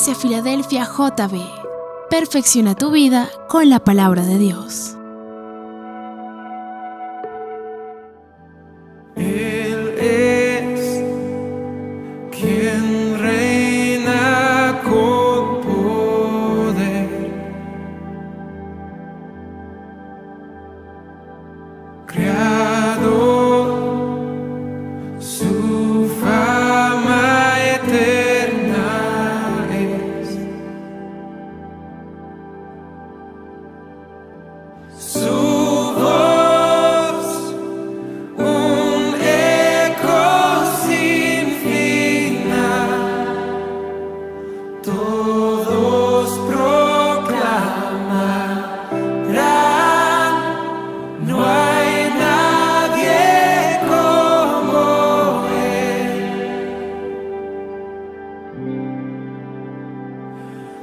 Iglesia Filadelfia JB. Perfecciona tu vida con la palabra de Dios. Él es quien reina con poder, Creador, su fama eterna es. Su voz, un eco sin final, todos proclamarán, no hay nadie como Él.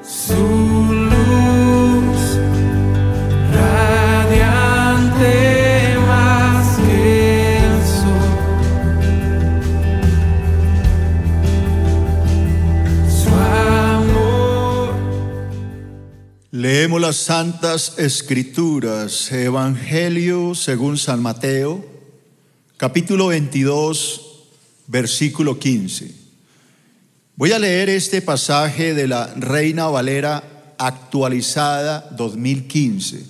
Su luz radiante más que el sol, su amor. Leemos las Santas Escrituras, Evangelio según San Mateo, capítulo 22, versículo 15. Voy a leer este pasaje de la Reina Valera actualizada 2015.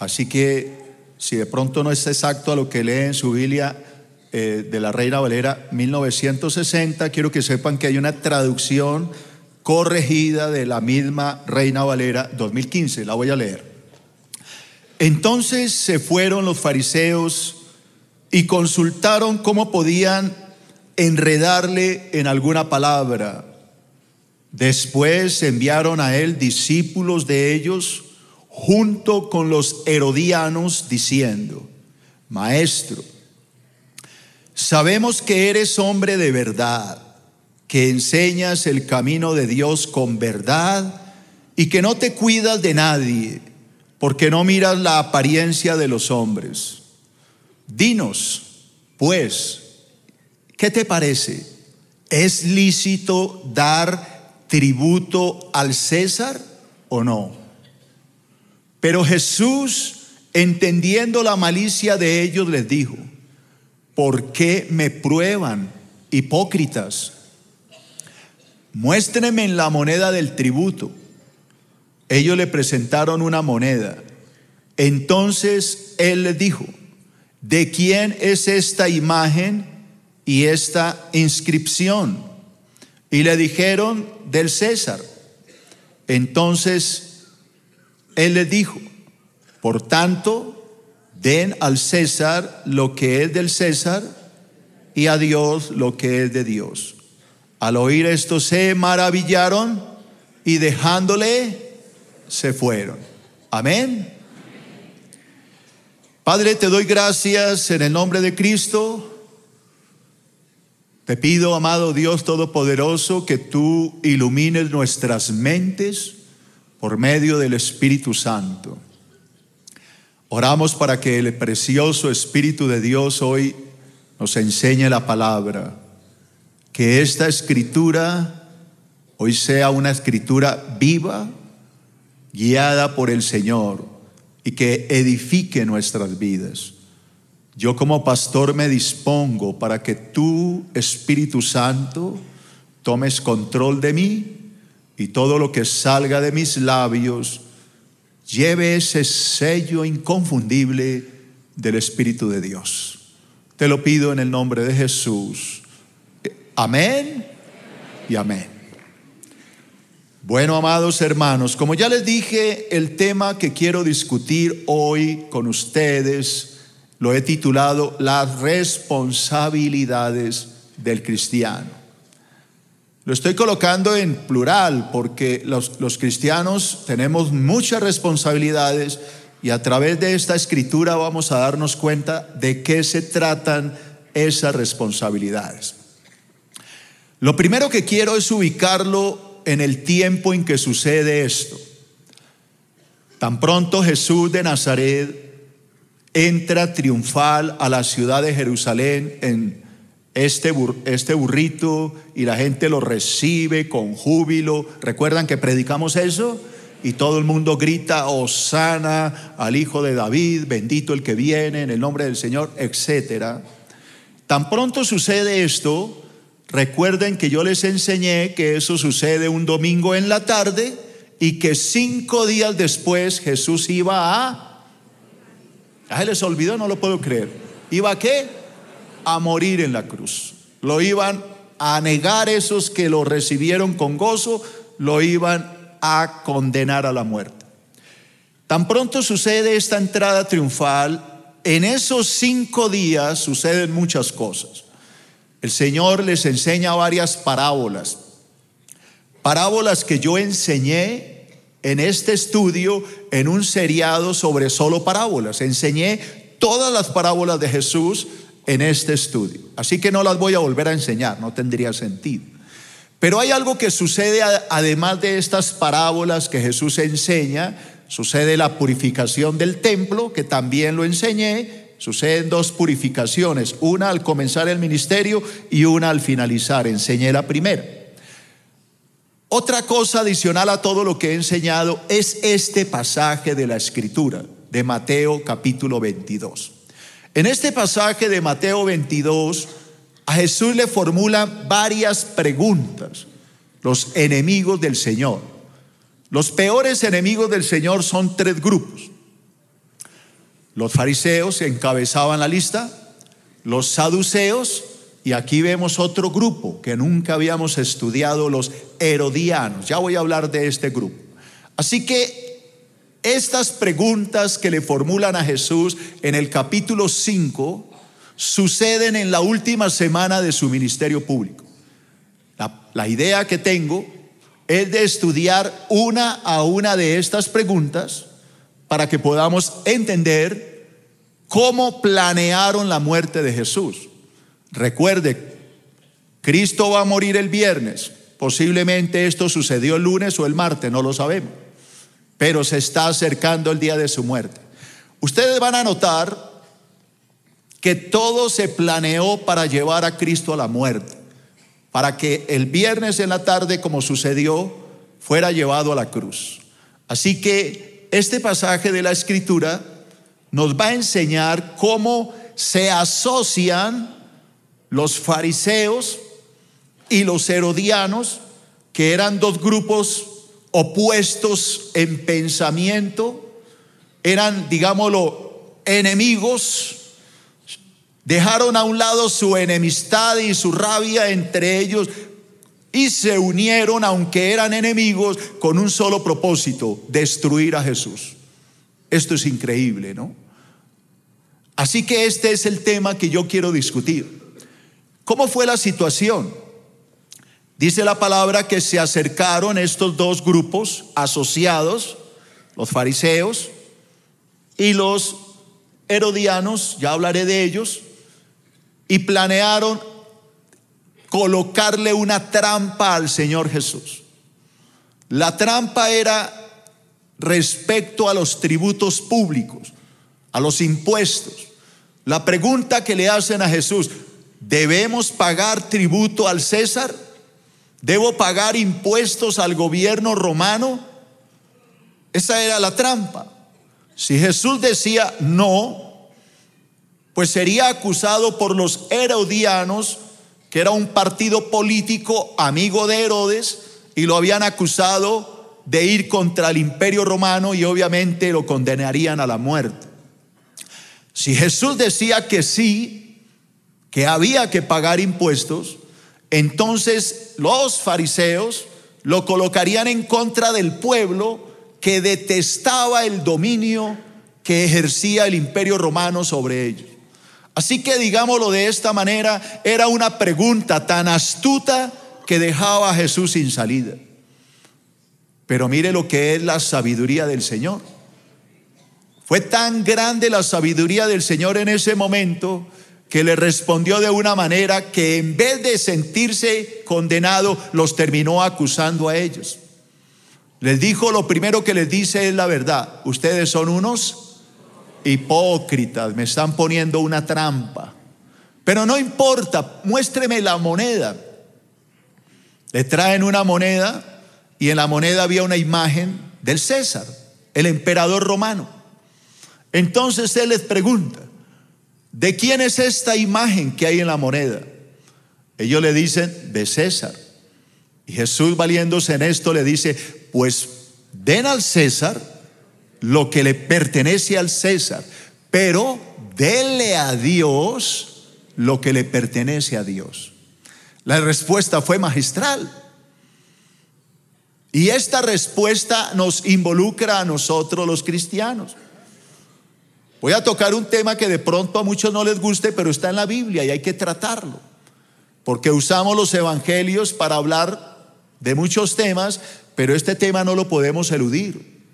Así que si de pronto no está exacto a lo que lee en su Biblia de la Reina Valera 1960, quiero que sepan que hay una traducción corregida de la misma Reina Valera 2015. La voy a leer. Entonces se fueron los fariseos y consultaron cómo podían enredarle en alguna palabra. Después enviaron a él discípulos de ellos junto con los herodianos diciendo: Maestro, sabemos que eres hombre de verdad, que enseñas el camino de Dios con verdad y que no te cuidas de nadie, porque no miras la apariencia de los hombres. Dinos, pues, ¿qué te parece? ¿Es lícito dar tributo al César o no? Pero Jesús, entendiendo la malicia de ellos, les dijo: ¿por qué me prueban, hipócritas? Muéstrenme la moneda del tributo. Ellos le presentaron una moneda. Entonces él les dijo: ¿de quién es esta imagen y esta inscripción? Y le dijeron: del César. Entonces él les dijo: por tanto, den al César lo que es del César y a Dios lo que es de Dios. Al oír esto se maravillaron y dejándole se fueron. Amén. Padre, te doy gracias en el nombre de Cristo. Te pido, amado Dios Todopoderoso, que tú ilumines nuestras mentes por medio del Espíritu Santo. Oramos para que el precioso Espíritu de Dios hoy nos enseñe la palabra. Que esta escritura hoy sea una escritura viva, guiada por el Señor, y que edifique nuestras vidas. Yo como pastor me dispongo para que tú, Espíritu Santo, tomes control de mí y todo lo que salga de mis labios lleve ese sello inconfundible del Espíritu de Dios. Te lo pido en el nombre de Jesús. Amén y amén. Bueno, amados hermanos, como ya les dije, el tema que quiero discutir hoy con ustedes lo he titulado Las responsabilidades del cristiano. Lo estoy colocando en plural porque los cristianos tenemos muchas responsabilidades y a través de esta escritura vamos a darnos cuenta de qué se tratan esas responsabilidades. Lo primero que quiero es ubicarlo en el tiempo en que sucede esto. Tan pronto Jesús de Nazaret entra triunfal a la ciudad de Jerusalén este burrito y la gente lo recibe con júbilo. ¿Recuerdan que predicamos eso? Y todo el mundo grita: Hosana al Hijo de David, bendito el que viene en el nombre del Señor, etc. Tan pronto sucede esto, recuerden que yo les enseñé que eso sucede un domingo en la tarde y que 5 días después Jesús iba a... ¿Se les olvidó? No lo puedo creer. ¿Iba a qué? A morir en la cruz. Lo iban a negar esos que lo recibieron con gozo, lo iban a condenar a la muerte. Tan pronto sucede esta entrada triunfal, en esos 5 días suceden muchas cosas. El Señor les enseña varias parábolas que yo enseñé en este estudio, en un seriado sobre solo parábolas. Enseñé todas las parábolas de Jesús en este estudio, así que no las voy a volver a enseñar, no tendría sentido. Pero hay algo que sucede además de estas parábolas que Jesús enseña. Sucede la purificación del templo, que también lo enseñé. Suceden 2 purificaciones, una al comenzar el ministerio y una al finalizar. Enseñé la primera. Otra cosa adicional a todo lo que he enseñado es este pasaje de la Escritura, de Mateo capítulo 22. En este pasaje de Mateo 22, a Jesús le formulan varias preguntas los enemigos del Señor. Los peores enemigos del Señor son 3 grupos. Los fariseos encabezaban la lista, los saduceos, y aquí vemos otro grupo que nunca habíamos estudiado, los herodianos. Ya voy a hablar de este grupo. Así que estas preguntas que le formulan a Jesús en el capítulo 5 suceden en la última semana de su ministerio público. La idea que tengo es de estudiar una a una de estas preguntas para que podamos entender cómo planearon la muerte de Jesús. Recuerde, Cristo va a morir el viernes. Posiblemente esto sucedió el lunes o el martes, no lo sabemos, pero se está acercando el día de su muerte. Ustedes van a notar que todo se planeó para llevar a Cristo a la muerte, para que el viernes en la tarde, como sucedió, fuera llevado a la cruz. Así que este pasaje de la Escritura nos va a enseñar cómo se asocian los fariseos y los herodianos, que eran 2 grupos opuestos en pensamiento, eran, digámoslo, enemigos. Dejaron a un lado su enemistad y su rabia entre ellos y se unieron, aunque eran enemigos, con un solo propósito: destruir a Jesús. Esto es increíble, ¿no? Así que este es el tema que yo quiero discutir. ¿Cómo fue la situación? Dice la palabra que se acercaron estos 2 grupos asociados, los fariseos y los herodianos, ya hablaré de ellos, y planearon colocarle una trampa al Señor Jesús. La trampa era respecto a los tributos públicos, a los impuestos. La pregunta que le hacen a Jesús: ¿debemos pagar tributo al César? ¿Debo pagar impuestos al gobierno romano? Esa era la trampa. Si Jesús decía no, pues sería acusado por los herodianos, que era un partido político amigo de Herodes, y lo habían acusado de ir contra el imperio romano y obviamente lo condenarían a la muerte. Si Jesús decía que sí, que había que pagar impuestos, entonces los fariseos lo colocarían en contra del pueblo que detestaba el dominio que ejercía el imperio romano sobre ellos. Así que, digámoslo de esta manera, era una pregunta tan astuta que dejaba a Jesús sin salida. Pero mire lo que es la sabiduría del Señor. Fue tan grande la sabiduría del Señor en ese momento que le respondió de una manera que, en vez de sentirse condenado, los terminó acusando a ellos. Les dijo, lo primero que les dice es la verdad: ustedes son unos hipócritas, me están poniendo una trampa. Pero no importa, muéstreme la moneda. Le traen una moneda y en la moneda había una imagen del César, el emperador romano. Entonces él les pregunta: ¿de quién es esta imagen que hay en la moneda? Ellos le dicen: de César. Y Jesús, valiéndose en esto, le dice: pues den al César lo que le pertenece al César, pero denle a Dios lo que le pertenece a Dios. La respuesta fue magistral. Y esta respuesta nos involucra a nosotros los cristianos. Voy a tocar un tema que de pronto a muchos no les guste, pero está en la Biblia y hay que tratarlo. Porque usamos los evangelios para hablar de muchos temas, pero este tema no lo podemos eludir.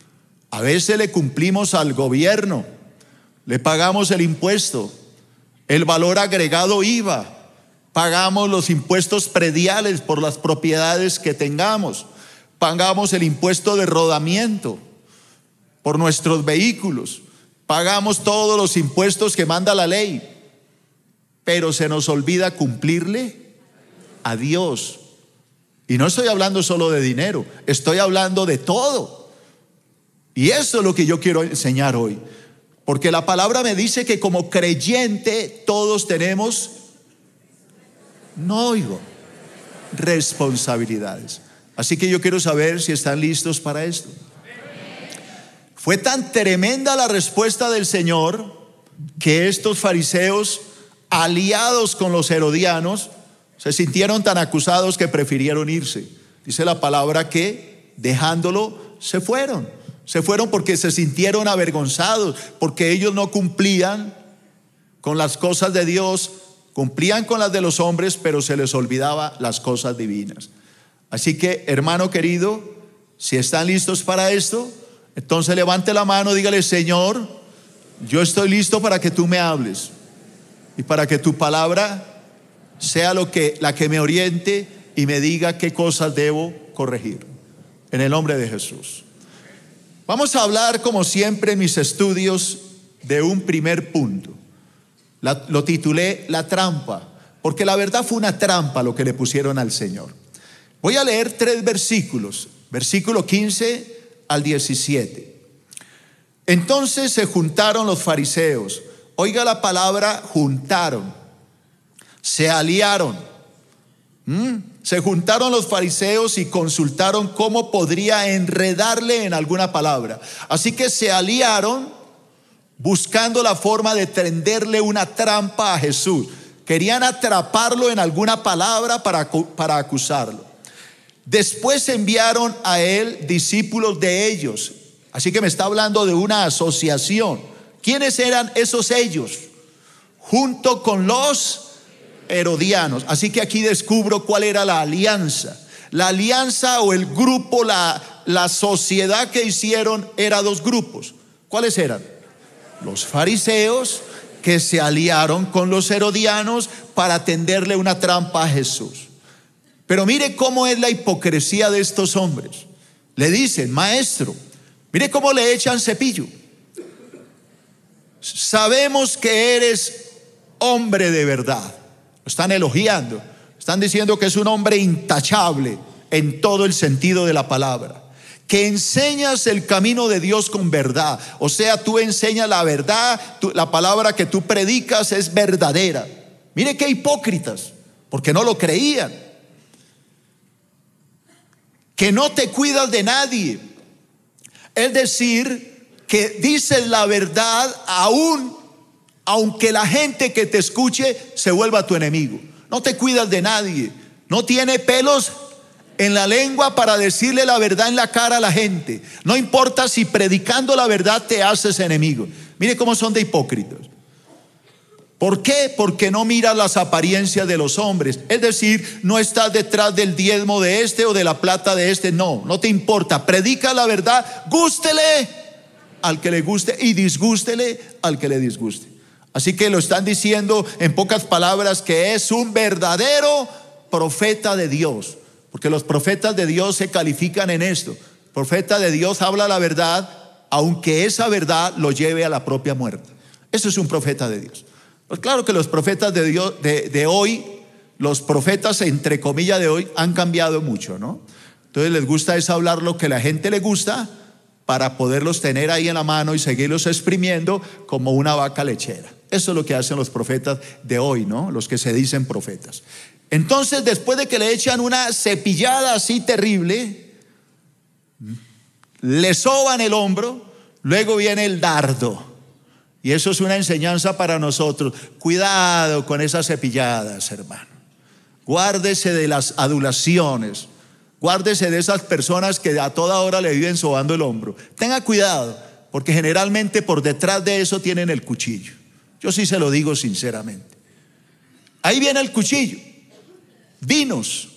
A veces le cumplimos al gobierno, le pagamos el impuesto, el valor agregado IVA, pagamos los impuestos prediales por las propiedades que tengamos, pagamos el impuesto de rodamiento por nuestros vehículos, pagamos todos los impuestos que manda la ley, pero se nos olvida cumplirle a Dios. Y no estoy hablando solo de dinero, estoy hablando de todo. Y eso es lo que yo quiero enseñar hoy, porque la palabra me dice que como creyente todos tenemos, no oigo, responsabilidades. Así que yo quiero saber si están listos para esto. Fue tan tremenda la respuesta del Señor que estos fariseos, aliados con los herodianos, se sintieron tan acusados que prefirieron irse. Dice la palabra que dejándolo se fueron. Se fueron porque se sintieron avergonzados, porque ellos no cumplían con las cosas de Dios, cumplían con las de los hombres, pero se les olvidaba las cosas divinas. Así que, hermano querido, si están listos para esto, entonces levante la mano, dígale: Señor, yo estoy listo para que tú me hables y para que tu palabra sea la que me oriente y me diga qué cosas debo corregir. En el nombre de Jesús. Vamos a hablar, como siempre en mis estudios, de un primer punto. Lo titulé La trampa, porque la verdad fue una trampa lo que le pusieron al Señor. Voy a leer 3 versículos, versículo 15 al 17. Entonces se juntaron los fariseos. Oiga la palabra juntaron. Se aliaron. Se juntaron los fariseos y consultaron cómo podría enredarle en alguna palabra. Así que se aliaron buscando la forma de tenderle una trampa a Jesús. Querían atraparlo en alguna palabra para acusarlo. Después enviaron a él discípulos de ellos. Así que me está hablando de una asociación. ¿Quiénes eran esos ellos? Junto con los herodianos. Así que aquí descubro cuál era la alianza. La alianza o el grupo, la sociedad que hicieron era 2 grupos. ¿Cuáles eran? Los fariseos, que se aliaron con los herodianos para tenderle una trampa a Jesús. Pero mire cómo es la hipocresía de estos hombres. Le dicen: maestro, mire cómo le echan cepillo. Sabemos que eres hombre de verdad. Lo están elogiando. Están diciendo que es un hombre intachable en todo el sentido de la palabra. Que enseñas el camino de Dios con verdad. O sea, tú enseñas la verdad. La palabra que tú predicas es verdadera. Mire qué hipócritas, porque no lo creían. Que no te cuidas de nadie. Es decir, que dices la verdad aunque la gente que te escuche se vuelva tu enemigo. No te cuidas de nadie. No tiene pelos en la lengua para decirle la verdad en la cara a la gente. No importa si predicando la verdad te haces enemigo. Mire cómo son de hipócritas. ¿Por qué? Porque no miras las apariencias de los hombres. Es decir, no estás detrás del diezmo de este o de la plata de este. No te importa. Predica la verdad, gústele al que le guste y disgústele al que le disguste. Así que lo están diciendo en pocas palabras que es un verdadero profeta de Dios. Porque los profetas de Dios se califican en esto. El profeta de Dios habla la verdad, aunque esa verdad lo lleve a la propia muerte. Eso es un profeta de Dios. Pues claro que los profetas de Dios de hoy, los profetas entre comillas de hoy, han cambiado mucho, ¿no? Entonces les gusta es hablar lo que la gente le gusta para poderlos tener ahí en la mano y seguirlos exprimiendo como una vaca lechera. Eso es lo que hacen los profetas de hoy, ¿no? Los que se dicen profetas. Entonces, después de que le echan una cepillada así terrible, le soban el hombro, luego viene el dardo. Y eso es una enseñanza para nosotros. Cuidado con esas cepilladas, hermano. Guárdese de las adulaciones. Guárdese de esas personas que a toda hora le viven sobando el hombro. Tenga cuidado, porque generalmente por detrás de eso tienen el cuchillo. Yo sí se lo digo sinceramente. Ahí viene el cuchillo. Dinos,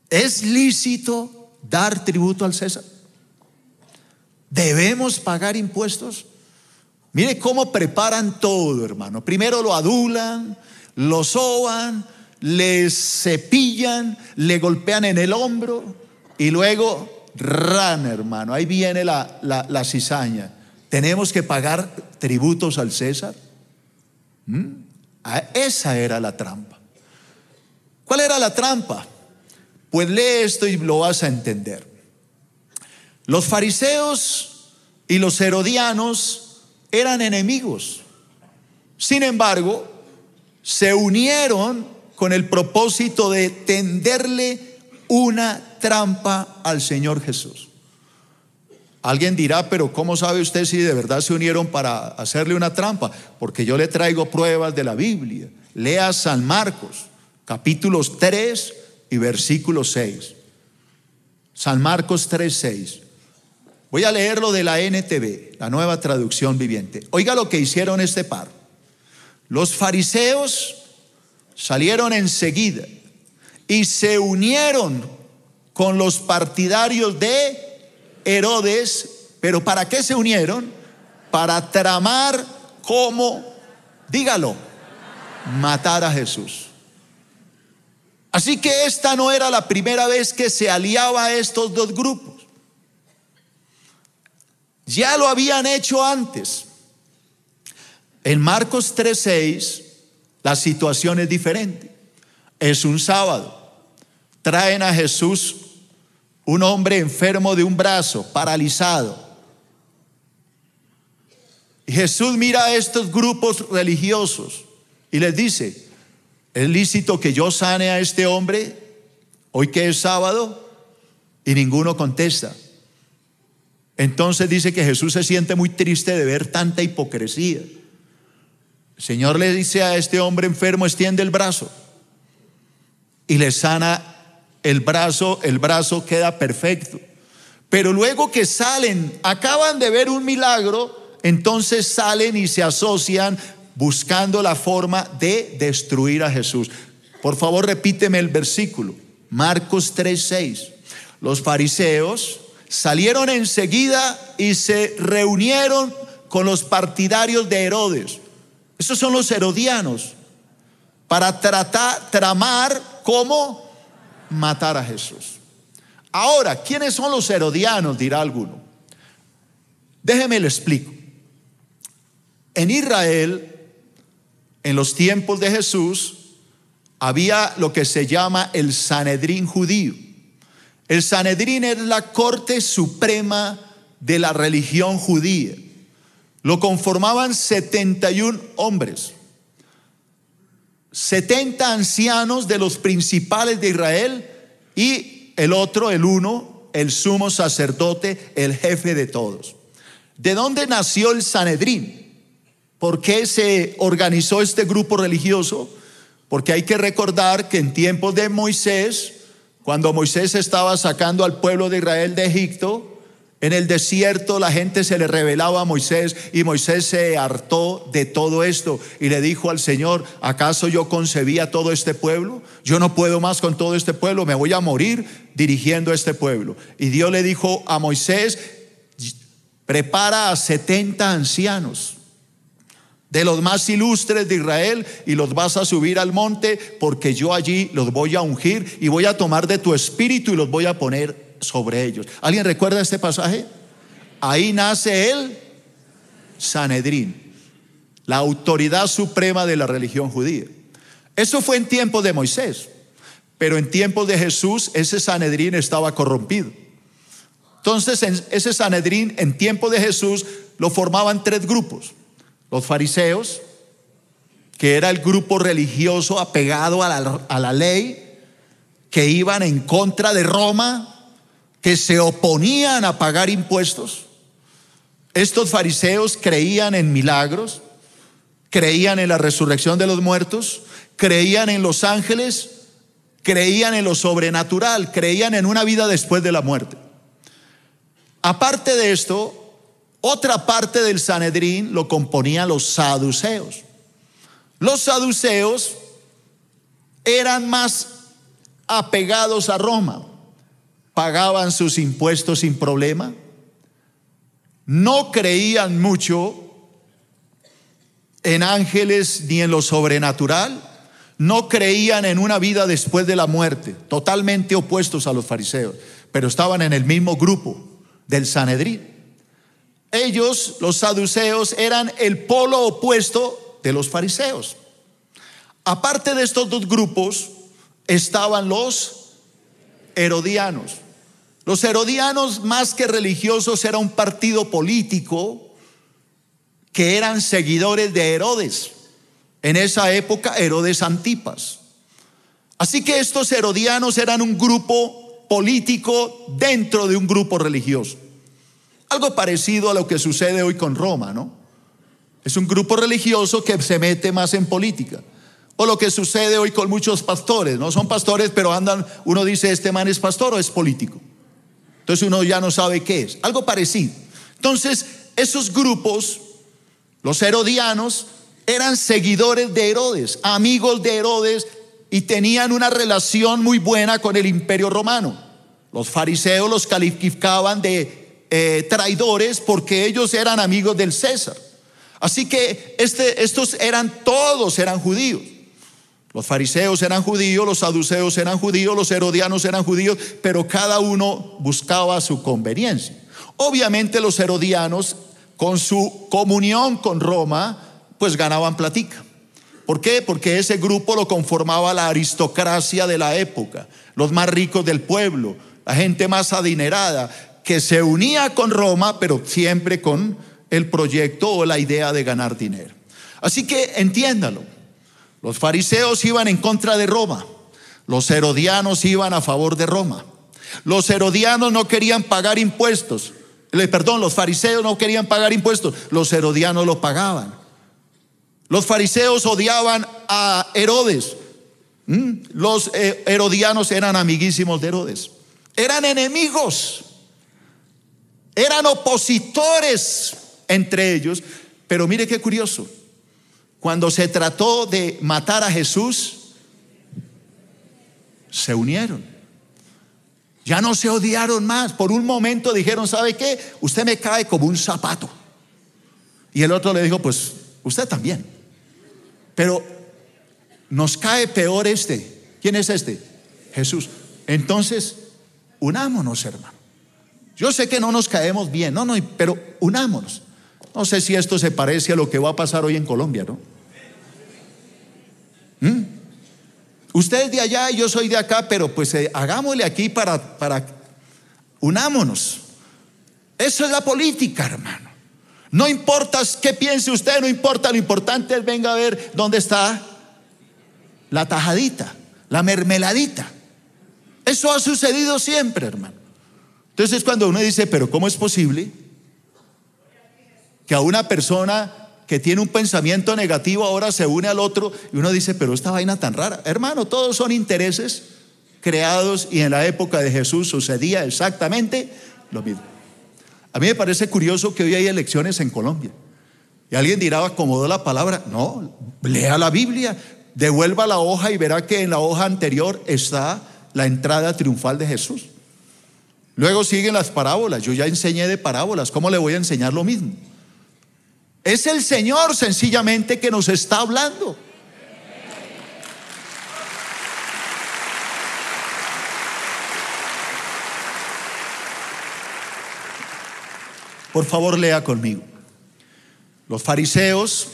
¿es lícito dar tributo al César? ¿Debemos pagar impuestos? Mire cómo preparan todo, hermano. Primero lo adulan, lo soban, le cepillan, le golpean en el hombro y luego hermano, ahí viene la cizaña. ¿Tenemos que pagar tributos al César? Esa era la trampa. ¿Cuál era la trampa? Pues lee esto y lo vas a entender. Los fariseos y los herodianos eran enemigos. Sin embargo, se unieron con el propósito de tenderle una trampa al Señor Jesús. Alguien dirá, pero ¿cómo sabe usted si de verdad se unieron para hacerle una trampa? Porque yo le traigo pruebas de la Biblia. Lea San Marcos, capítulos 3 y versículo 6. San Marcos 3, 6. Voy a leerlo de la NTV, la Nueva Traducción Viviente. Oiga lo que hicieron este par. Los fariseos salieron enseguida y se unieron con los partidarios de Herodes. ¿Pero para qué se unieron? Para tramar cómo, dígalo, matar a Jesús. Así que esta no era la primera vez que se aliaba a estos dos grupos. Ya lo habían hecho antes. En Marcos 3:6 la situación es diferente. Es un sábado. Traen a Jesús un hombre enfermo de un brazo, paralizado. Y Jesús mira a estos grupos religiosos y les dice: ¿es lícito que yo sane a este hombre hoy que es sábado? Y ninguno contesta. Entonces dice que Jesús se siente muy triste de ver tanta hipocresía. El Señor le dice a este hombre enfermo: extiende el brazo. Y le sana el brazo queda perfecto. Pero luego que salen, acaban de ver un milagro, entonces salen y se asocian buscando la forma de destruir a Jesús. Por favor, repíteme el versículo. Marcos 3:6. Los fariseos salieron enseguida y se reunieron con los partidarios de Herodes. Estos son los herodianos, para tramar cómo matar a Jesús. Ahora, ¿quiénes son los herodianos?, dirá alguno. Déjeme le explico. En Israel, en los tiempos de Jesús, había lo que se llama el Sanedrín judío. El Sanedrín es la corte suprema de la religión judía. Lo conformaban 71 hombres, 70 ancianos de los principales de Israel y el uno, el sumo sacerdote, el jefe de todos. ¿De dónde nació el Sanedrín? ¿Por qué se organizó este grupo religioso? Porque hay que recordar que en tiempos de Moisés, cuando Moisés estaba sacando al pueblo de Israel de Egipto, en el desierto la gente se le rebelaba a Moisés y Moisés se hartó de todo esto y le dijo al Señor: ¿acaso yo concebí a todo este pueblo? Yo no puedo más con todo este pueblo, me voy a morir dirigiendo a este pueblo. Y Dios le dijo a Moisés: prepara a 70 ancianos de los más ilustres de Israel y los vas a subir al monte, porque yo allí los voy a ungir y voy a tomar de tu espíritu y los voy a poner sobre ellos. ¿Alguien recuerda este pasaje? Ahí nace el Sanedrín. la autoridad suprema de la religión judía. Eso fue en tiempos de Moisés, pero en tiempos de Jesús ese Sanedrín estaba corrompido. Entonces ese Sanedrín en tiempos de Jesús lo formaban 3 grupos: los fariseos, que era el grupo religioso apegado a la ley, que iban en contra de Roma, que se oponían a pagar impuestos. Estos fariseos creían en milagros, creían en la resurrección de los muertos, creían en los ángeles, creían en lo sobrenatural, creían en una vida después de la muerte. Aparte de esto, otra parte del Sanedrín lo componían los saduceos. Los saduceos eran más apegados a Roma, pagaban sus impuestos sin problema, no creían mucho en ángeles ni en lo sobrenatural, no creían en una vida después de la muerte, totalmente opuestos a los fariseos, pero estaban en el mismo grupo del Sanedrín. Ellos, los saduceos, eran el polo opuesto de los fariseos. Aparte de estos 2 grupos estaban los herodianos. Los herodianos, más que religiosos, era un partido político que eran seguidores de Herodes. En esa época, Herodes Antipas. Así que estos herodianos eran un grupo político dentro de un grupo religioso. Algo parecido a lo que sucede hoy con Roma, ¿no? Es un grupo religioso que se mete más en política. O lo que sucede hoy con muchos pastores, no son pastores, pero andan, uno dice, este man es pastor o es político. Entonces uno ya no sabe qué es. Algo parecido. Entonces, esos grupos, los herodianos, eran seguidores de Herodes, amigos de Herodes, y tenían una relación muy buena con el imperio romano. Los fariseos los calificaban de traidores porque ellos eran amigos del César. Así que estos todos eran judíos. Los fariseos eran judíos, los saduceos eran judíos, los herodianos eran judíos, pero cada uno buscaba su conveniencia. Obviamente los herodianos, con su comunión con Roma, pues ganaban platica. ¿Por qué? Porque ese grupo lo conformaba la aristocracia de la época, los más ricos del pueblo, la gente más adinerada, que se unía con Roma, pero siempre con el proyecto o la idea de ganar dinero. Así que entiéndalo. Los fariseos iban en contra de Roma, los herodianos iban a favor de Roma. Los herodianos no querían pagar impuestos, los fariseos no querían pagar impuestos, los herodianos lo pagaban. Los fariseos odiaban a Herodes, los herodianos eran amiguísimos de Herodes, eran enemigos, eran opositores entre ellos. Pero mire qué curioso. Cuando se trató de matar a Jesús, se unieron. Ya no se odiaron más. Por un momento dijeron, ¿sabe qué? Usted me cae como un zapato. Y el otro le dijo, pues usted también. Pero nos cae peor este. ¿Quién es este? Jesús. Entonces, unámonos, hermano. Yo sé que no nos caemos bien, pero unámonos. No sé si esto se parece a lo que va a pasar hoy en Colombia, ¿no? Usted es de allá y yo soy de acá, pero pues hagámosle aquí para unámonos. Eso es la política, hermano. No importa qué piense usted, no importa, lo importante es venga a ver dónde está la tajadita, la mermeladita. Eso ha sucedido siempre, hermano. Entonces cuando uno dice, pero ¿cómo es posible que a una persona que tiene un pensamiento negativo ahora se une al otro? Y uno dice, pero esta vaina tan rara. Hermano, todos son intereses creados, y en la época de Jesús sucedía exactamente lo mismo. A mí me parece curioso que hoy hay elecciones en Colombia y alguien dirá, acomodó la palabra. No, lea la Biblia, devuelva la hoja y verá que en la hoja anterior está la entrada triunfal de Jesús. Luego siguen las parábolas. Yo ya enseñé de parábolas, ¿cómo le voy a enseñar lo mismo? Es el Señor sencillamente que nos está hablando. Por favor, lea conmigo. Los fariseos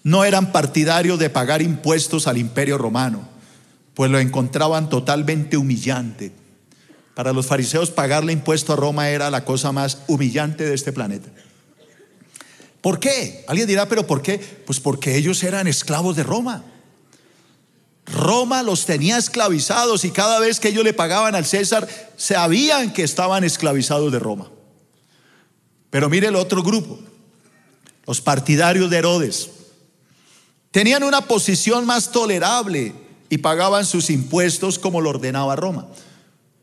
no eran partidarios de pagar impuestos al Imperio Romano, pues lo encontraban totalmente humillante. Para los fariseos pagarle impuesto a Roma era la cosa más humillante de este planeta. ¿Por qué? Alguien dirá, ¿pero por qué? Pues porque ellos eran esclavos de Roma. Roma los tenía esclavizados y cada vez que ellos le pagaban al César, sabían que estaban esclavizados de Roma. Pero mire el otro grupo, los partidarios de Herodes. Tenían una posición más tolerable y pagaban sus impuestos como lo ordenaba Roma.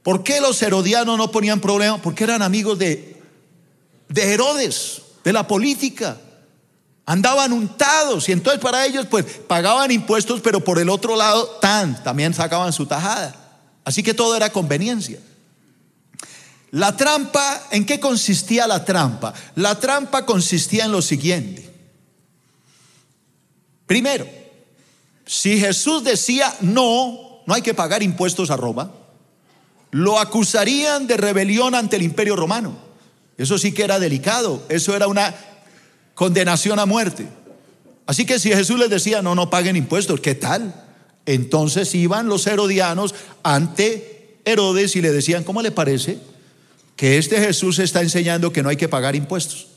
¿Por qué los herodianos no ponían problema? Porque eran amigos de Herodes, de la política. Andaban untados y entonces para ellos pues pagaban impuestos, pero por el otro lado también sacaban su tajada. Así que todo era conveniencia. La trampa, ¿en qué consistía la trampa? La trampa consistía en lo siguiente. Primero, si Jesús decía no hay que pagar impuestos a Roma, lo acusarían de rebelión ante el Imperio Romano. Eso sí que era delicado, eso era una condenación a muerte. Así que si Jesús les decía no paguen impuestos, ¿qué tal? Entonces iban los herodianos ante Herodes y le decían, ¿cómo le parece que este Jesús está enseñando que no hay que pagar impuestos?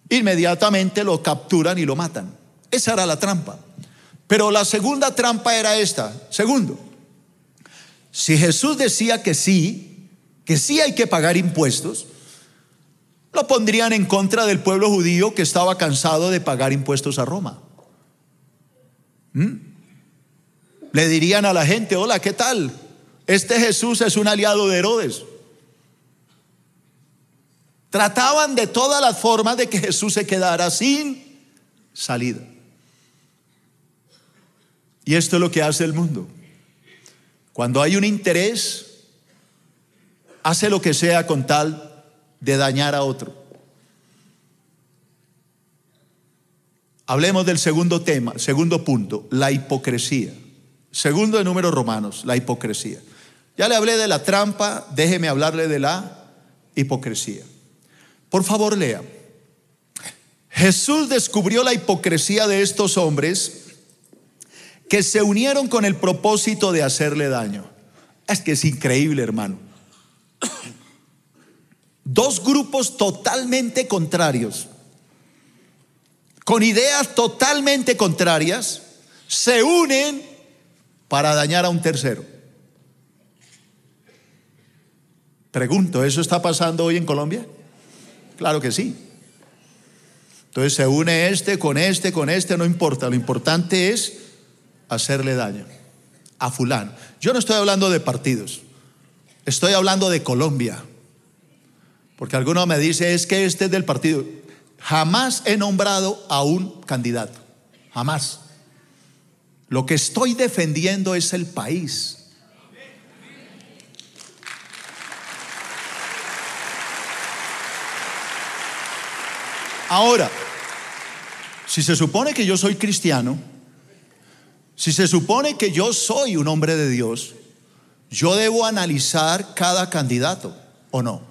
Inmediatamente lo capturan y lo matan. Esa era la trampa. Pero la segunda trampa era esta. Segundo, si Jesús decía que sí hay que pagar impuestos, lo pondrían en contra del pueblo judío que estaba cansado de pagar impuestos a Roma. Le dirían a la gente, hola, ¿qué tal? Este Jesús es un aliado de Herodes. Trataban de todas las formas de que Jesús se quedara sin salida. Y esto es lo que hace el mundo. Cuando hay un interés, hace lo que sea con tal de dañar a otro. Hablemos del segundo tema, segundo punto, la hipocresía. Segundo de Números Romanos, la hipocresía. Ya le hablé de la trampa, déjeme hablarle de la hipocresía. Por favor, lea. Jesús descubrió la hipocresía de estos hombres que se unieron con el propósito de hacerle daño. Es que es increíble, hermano. Dos grupos totalmente contrarios, con ideas totalmente contrarias, se unen para dañar a un tercero. Pregunto, ¿eso está pasando hoy en Colombia? Claro que sí. Entonces se une con este, no importa. Lo importante es hacerle daño a fulano. Yo no estoy hablando de partidos, estoy hablando de Colombia. Porque alguno me dice, es que este es del partido. Jamás he nombrado a un candidato, jamás. Lo que estoy defendiendo es el país. Ahora, si se supone que yo soy cristiano, si se supone que yo soy un hombre de Dios, yo debo analizar cada candidato, ¿o no?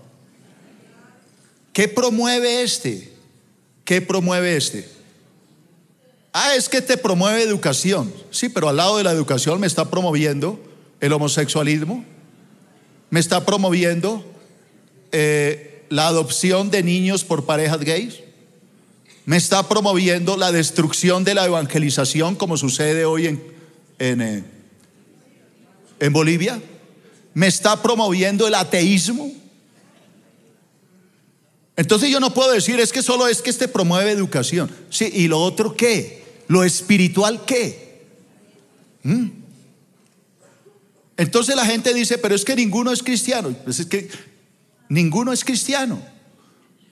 ¿Qué promueve este? ¿Qué promueve este? Es que te promueve educación. Sí, pero al lado de la educación me está promoviendo el homosexualismo, me está promoviendo la adopción de niños por parejas gays, me está promoviendo la destrucción de la evangelización como sucede hoy en Bolivia, me está promoviendo el ateísmo. Entonces yo no puedo decir, es que solo es que este promueve educación. Sí, ¿y lo otro qué? ¿Lo espiritual qué? Entonces la gente dice, pero es que ninguno es cristiano. Pues es que ninguno es cristiano.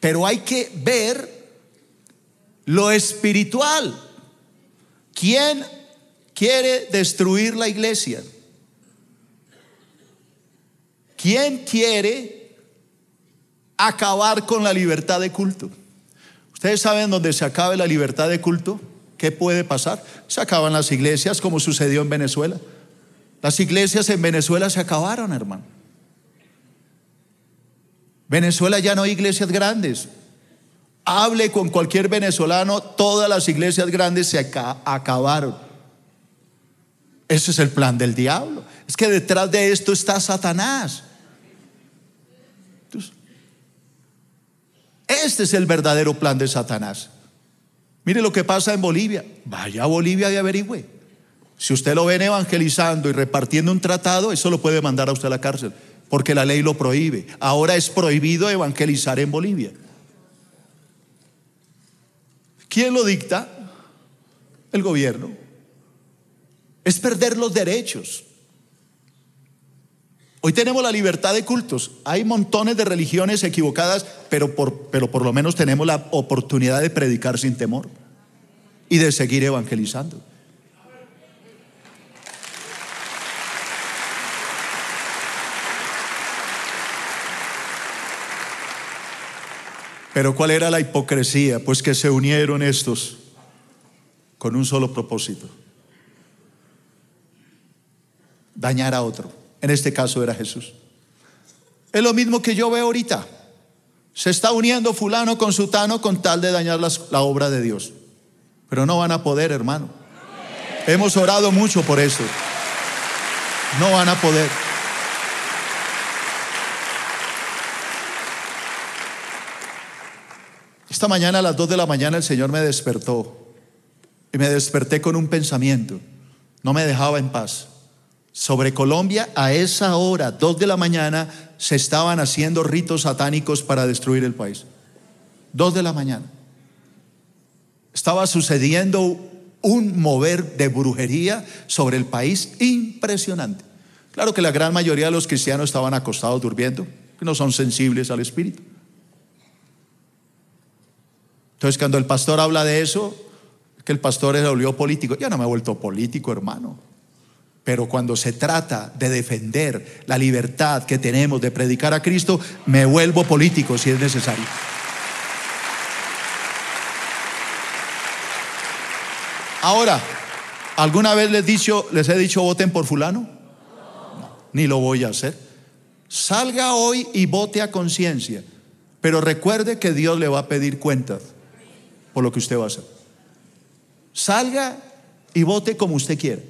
Pero hay que ver lo espiritual. ¿Quién quiere destruir la iglesia? ¿Quién quiere acabar con la libertad de culto? Ustedes saben, dónde se acabe la libertad de culto, ¿qué puede pasar? Se acaban las iglesias, como sucedió en Venezuela. Las iglesias en Venezuela se acabaron, hermano. Venezuela ya no hay iglesias grandes. Hable con cualquier venezolano, todas las iglesias grandes se acabaron. Ese es el plan del diablo. Es que detrás de esto está Satanás. Entonces, este es el verdadero plan de Satanás. Mire lo que pasa en Bolivia. Vaya a Bolivia y averigüe. Si usted lo ven evangelizando y repartiendo un tratado, eso lo puede mandar a usted a la cárcel, porque la ley lo prohíbe. Ahora es prohibido evangelizar en Bolivia. ¿Quién lo dicta? El gobierno. Es perder los derechos. Hoy tenemos la libertad de cultos. Hay montones de religiones equivocadas, pero por lo menos tenemos la oportunidad de predicar sin temor y de seguir evangelizando. Pero ¿cuál era la hipocresía? Pues que se unieron estos con un solo propósito: dañar a otro. En este caso era Jesús. Es lo mismo que yo veo ahorita. Se está uniendo fulano con sutano con tal de dañar la obra de Dios. Pero no van a poder, hermano. Hemos orado mucho por eso. No van a poder. Esta mañana a las 2 de la mañana el Señor me despertó y me desperté con un pensamiento. No me dejaba en paz. Sobre Colombia, a esa hora, 2 de la mañana, se estaban haciendo ritos satánicos para destruir el país. 2 de la mañana. Estaba sucediendo un mover de brujería sobre el país impresionante. Claro que la gran mayoría de los cristianos estaban acostados durmiendo, que no son sensibles al Espíritu. Entonces, cuando el pastor habla de eso, que el pastor se volvió político. Yo no me he vuelto político, hermano. Pero cuando se trata de defender la libertad que tenemos de predicar a Cristo, me vuelvo político si es necesario. Ahora, ¿alguna vez les he dicho voten por fulano? No, ni lo voy a hacer. Salga hoy y vote a conciencia, pero recuerde que Dios le va a pedir cuentas por lo que usted va a hacer. Salga y vote como usted quiera.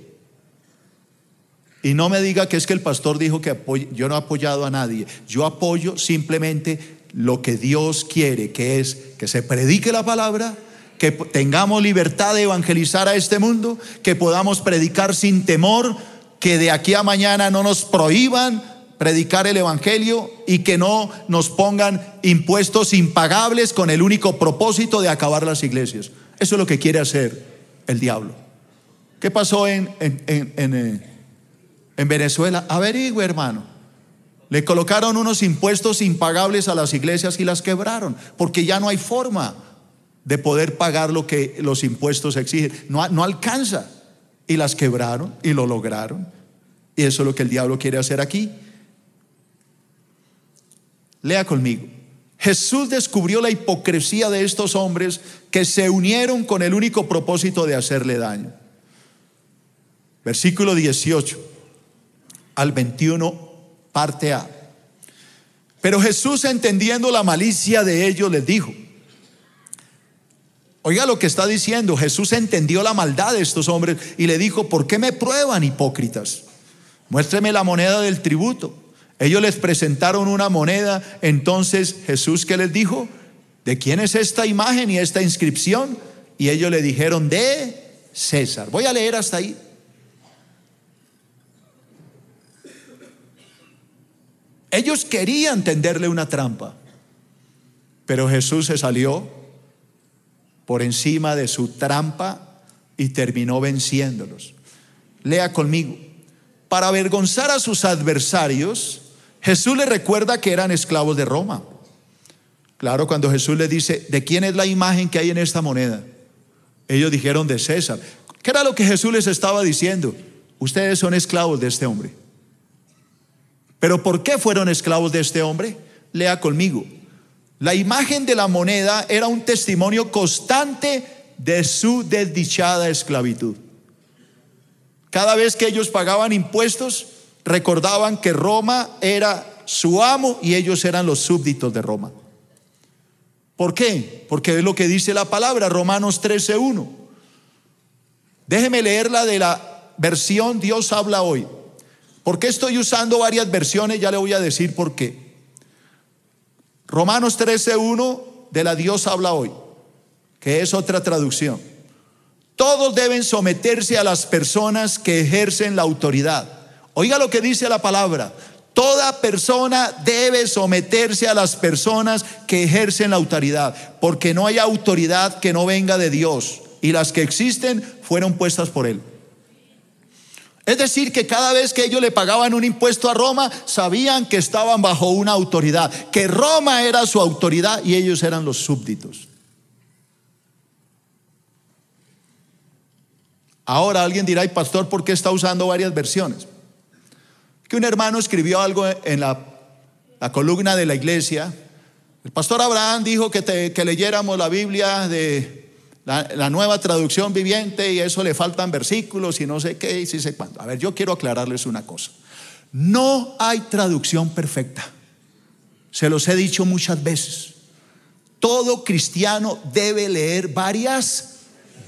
Y no me diga que es que el pastor dijo que yo no he apoyado a nadie. Yo apoyo simplemente lo que Dios quiere, que es que se predique la palabra, que tengamos libertad de evangelizar a este mundo, que podamos predicar sin temor, que de aquí a mañana no nos prohíban predicar el evangelio y que no nos pongan impuestos impagables con el único propósito de acabar las iglesias. Eso es lo que quiere hacer el diablo. ¿Qué pasó en Venezuela? Averigüe, hermano. Le colocaron unos impuestos impagables a las iglesias y las quebraron, porque ya no hay forma de poder pagar lo que los impuestos exigen. No alcanza. Y las quebraron y lo lograron. Y eso es lo que el diablo quiere hacer aquí. Lea conmigo. Jesús descubrió la hipocresía de estos hombres que se unieron con el único propósito de hacerle daño. Versículo 18 al 21, parte A. Pero Jesús, entendiendo la malicia de ellos, les dijo. Oiga lo que está diciendo. Jesús entendió la maldad de estos hombres y le dijo: ¿por qué me prueban, hipócritas? Muéstreme la moneda del tributo. Ellos les presentaron una moneda. Entonces Jesús, ¿qué les dijo? ¿De quién es esta imagen y esta inscripción? Y ellos le dijeron: de César. Voy a leer hasta ahí. Ellos querían tenderle una trampa, pero Jesús se salió por encima de su trampa y terminó venciéndolos. Lea conmigo. Para avergonzar a sus adversarios, Jesús les recuerda que eran esclavos de Roma. Claro, cuando Jesús les dice: ¿de quién es la imagen que hay en esta moneda? Ellos dijeron: de César. ¿Qué era lo que Jesús les estaba diciendo? Ustedes son esclavos de este hombre. ¿Pero por qué fueron esclavos de este hombre? Lea conmigo. La imagen de la moneda era un testimonio constante de su desdichada esclavitud. Cada vez que ellos pagaban impuestos, recordaban que Roma era su amo y ellos eran los súbditos de Roma. ¿Por qué? Porque es lo que dice la palabra, Romanos 13:1. Déjeme leerla de la versión Dios habla hoy. ¿Por qué estoy usando varias versiones? Ya le voy a decir por qué. Romanos 13:1 de la Dios habla hoy, que es otra traducción. Todos deben someterse a las personas que ejercen la autoridad. Oiga lo que dice la palabra. Toda persona debe someterse a las personas que ejercen la autoridad, porque no hay autoridad que no venga de Dios, y las que existen fueron puestas por Él. Es decir, que cada vez que ellos le pagaban un impuesto a Roma, sabían que estaban bajo una autoridad, que Roma era su autoridad y ellos eran los súbditos. Ahora alguien dirá, y pastor, ¿por qué está usando varias versiones? Que un hermano escribió algo en la columna de la iglesia. El pastor Abraham dijo que leyéramos la Biblia de la nueva traducción viviente, y eso le faltan versículos y no sé qué y sí sé cuándo. A ver, yo quiero aclararles una cosa. No hay traducción perfecta. Se los he dicho muchas veces. Todo cristiano debe leer varias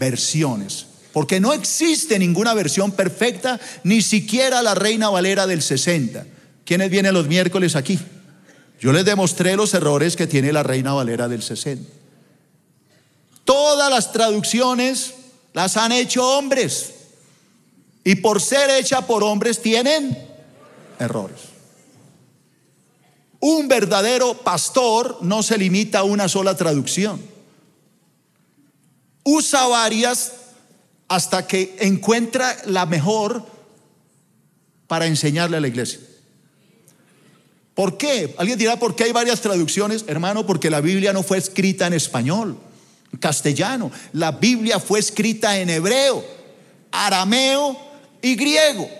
versiones, porque no existe ninguna versión perfecta, ni siquiera la Reina Valera del 60. ¿Quiénes vienen los miércoles aquí? Yo les demostré los errores que tiene la Reina Valera del 60. Todas las traducciones las han hecho hombres, y por ser hecha por hombres tienen errores. Un verdadero pastor no se limita a una sola traducción. Usa varias hasta que encuentra la mejor para enseñarle a la iglesia. ¿Por qué? Alguien dirá, ¿por qué hay varias traducciones? Hermano, porque la Biblia no fue escrita en español, en castellano. La Biblia fue escrita en hebreo, arameo y griego.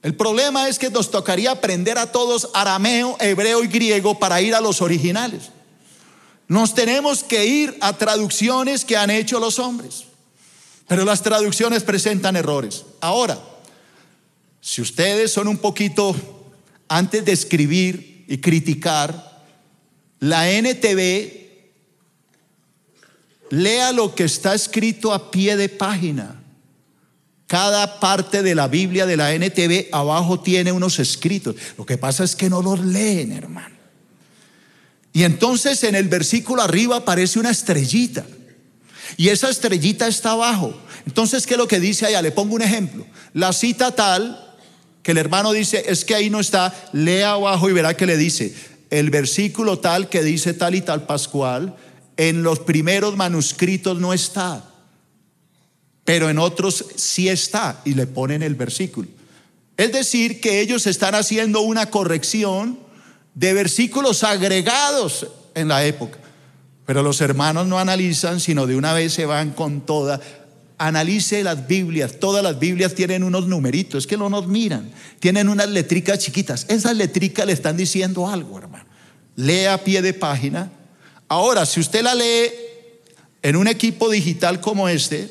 El problema es que nos tocaría aprender a todos arameo, hebreo y griego para ir a los originales. Nos tenemos que ir a traducciones que han hecho los hombres, pero las traducciones presentan errores. Ahora, si ustedes son un poquito, antes de escribir y criticar, la NTV, lea lo que está escrito a pie de página. Cada parte de la Biblia de la NTV abajo tiene unos escritos. Lo que pasa es que no los leen, hermano. Y entonces en el versículo arriba aparece una estrellita, y esa estrellita está abajo. Entonces, ¿qué es lo que dice allá? Le pongo un ejemplo. La cita tal, que el hermano dice, es que ahí no está, lea abajo y verá que le dice, el versículo tal que dice tal y tal Pascual, en los primeros manuscritos no está, pero en otros sí está, y le ponen el versículo. Es decir, que ellos están haciendo una corrección de versículos agregados en la época. Pero los hermanos no analizan, sino de una vez se van con toda. Analice las Biblias. Todas las Biblias tienen unos numeritos, es que no nos miran. Tienen unas letricas chiquitas. Esas letricas le están diciendo algo, hermano. Lea a pie de página. Ahora, si usted la lee en un equipo digital como este,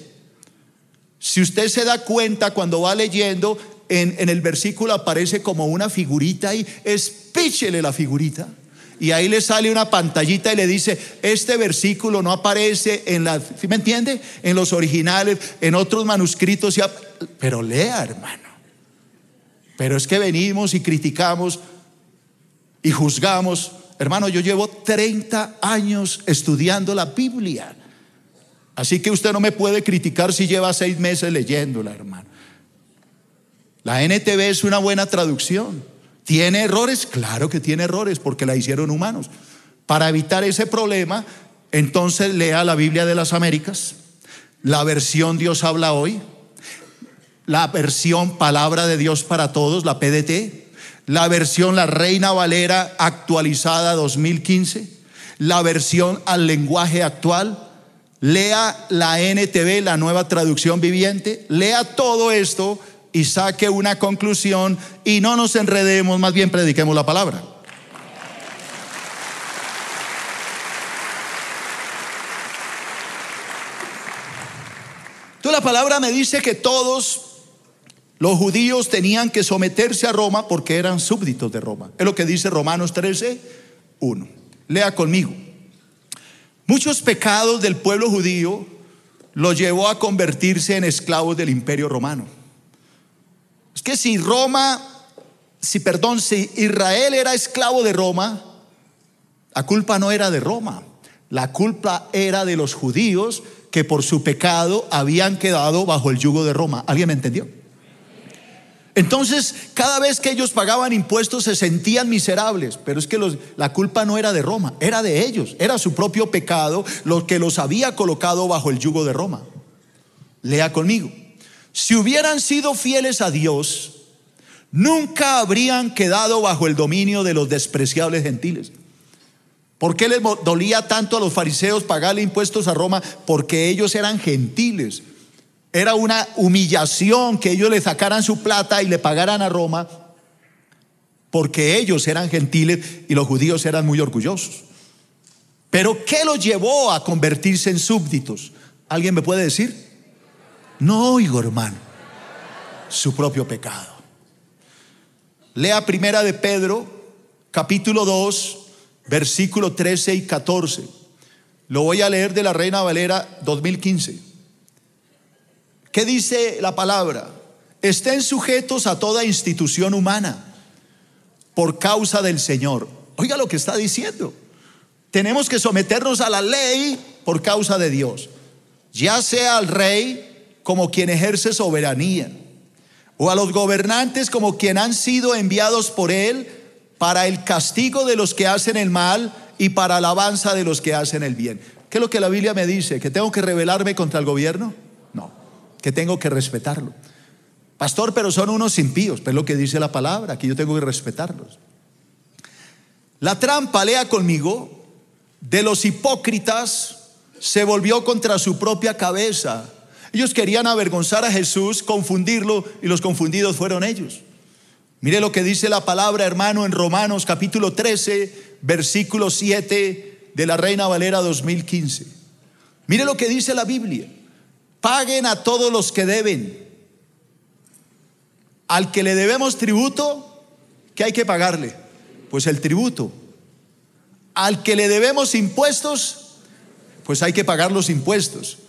si usted se da cuenta cuando va leyendo, en el versículo aparece como una figurita y espíchele la figurita. Y ahí le sale una pantallita y le dice, este versículo no aparece en la, ¿sí me entiende? En los originales, en otros manuscritos, pero lea, hermano. Pero es que venimos y criticamos y juzgamos. Hermano, yo llevo 30 años estudiando la Biblia, así que usted no me puede criticar si lleva 6 meses leyéndola, hermano. La NTV es una buena traducción. ¿Tiene errores? Claro que tiene errores, porque la hicieron humanos. Para evitar ese problema, entonces lea la Biblia de las Américas, la versión Dios habla hoy, la versión Palabra de Dios para Todos, la PDT, la versión La Reina Valera actualizada 2015, la versión al lenguaje actual. Lea la NTV, la nueva traducción viviente. Lea todo esto y saque una conclusión, y no nos enredemos, más bien prediquemos la palabra. Entonces la palabra me dice que todos los judíos tenían que someterse a Roma porque eran súbditos de Roma. Es lo que dice Romanos 13:1. Lea conmigo. Muchos pecados del pueblo judío los llevó a convertirse en esclavos del imperio romano. Es que si Israel era esclavo de Roma, la culpa no era de Roma, la culpa era de los judíos que por su pecado habían quedado bajo el yugo de Roma. ¿Alguien me entendió? Entonces, cada vez que ellos pagaban impuestos se sentían miserables, pero es que la culpa no era de Roma, era de ellos, era su propio pecado lo que los había colocado bajo el yugo de Roma. Lea conmigo. Si hubieran sido fieles a Dios, nunca habrían quedado bajo el dominio de los despreciables gentiles. ¿Por qué les dolía tanto a los fariseos pagarle impuestos a Roma? Porque ellos eran gentiles. Era una humillación que ellos le sacaran su plata y le pagaran a Roma, porque ellos eran gentiles y los judíos eran muy orgullosos. Pero ¿qué los llevó a convertirse en súbditos? ¿Alguien me puede decir? No oigo, hermano. Su propio pecado. Lea Primera de Pedro, capítulo 2, versículo 13 y 14. Lo voy a leer de la Reina Valera 2015. ¿Qué dice la palabra? Estén sujetos a toda institución humana por causa del Señor. Oiga lo que está diciendo. Tenemos que someternos a la ley por causa de Dios, ya sea al rey como quien ejerce soberanía, o a los gobernantes como quien han sido enviados por él para el castigo de los que hacen el mal y para alabanza de los que hacen el bien. ¿Qué es lo que la Biblia me dice? ¿Que tengo que rebelarme contra el gobierno? No, que tengo que respetarlo. Pastor, pero son unos impíos. Pues es lo que dice la palabra, que yo tengo que respetarlos. La trampa, lea conmigo, de los hipócritas se volvió contra su propia cabeza. Ellos querían avergonzar a Jesús, confundirlo, y los confundidos fueron ellos. Mire lo que dice la palabra, hermano, en Romanos capítulo 13, versículo 7 de la Reina Valera 2015. Mire lo que dice la Biblia. Paguen a todos los que deben. Al que le debemos tributo, ¿qué hay que pagarle? Pues el tributo. Al que le debemos impuestos, pues hay que pagar los impuestos.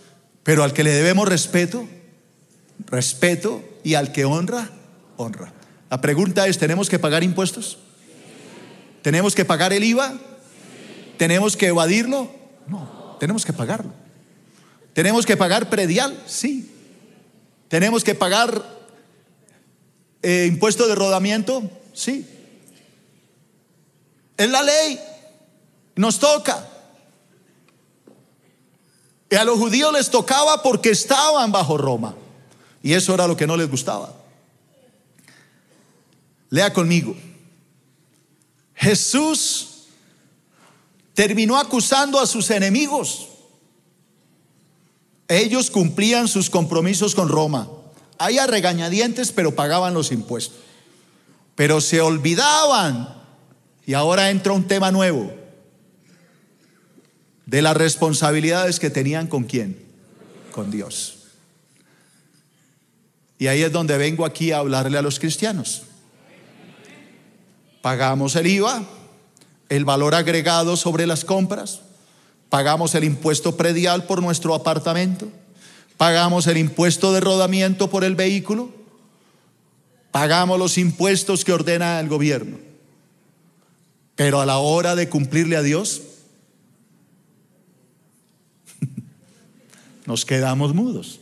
Pero al que le debemos respeto, respeto. Y al que honra, honra. La pregunta es, ¿tenemos que pagar impuestos? ¿Tenemos que pagar el IVA? ¿Tenemos que evadirlo? No, tenemos que pagarlo. ¿Tenemos que pagar predial? Sí. ¿Tenemos que pagar impuesto de rodamiento? Sí. Es la ley. Nos toca. Y a los judíos les tocaba porque estaban bajo Roma. Y eso era lo que no les gustaba. Lea conmigo. Jesús terminó acusando a sus enemigos. Ellos cumplían sus compromisos con Roma. Hay a regañadientes, pero pagaban los impuestos. Pero se olvidaban. Y ahora entra un tema nuevo. De las responsabilidades que tenían ¿con quién? Con Dios. Y ahí es donde vengo aquí a hablarle a los cristianos. Pagamos el IVA, el valor agregado sobre las compras. Pagamos el impuesto predial por nuestro apartamento. Pagamos el impuesto de rodamiento por el vehículo. Pagamos los impuestos que ordena el gobierno. Pero a la hora de cumplirle a Dios, nos quedamos mudos.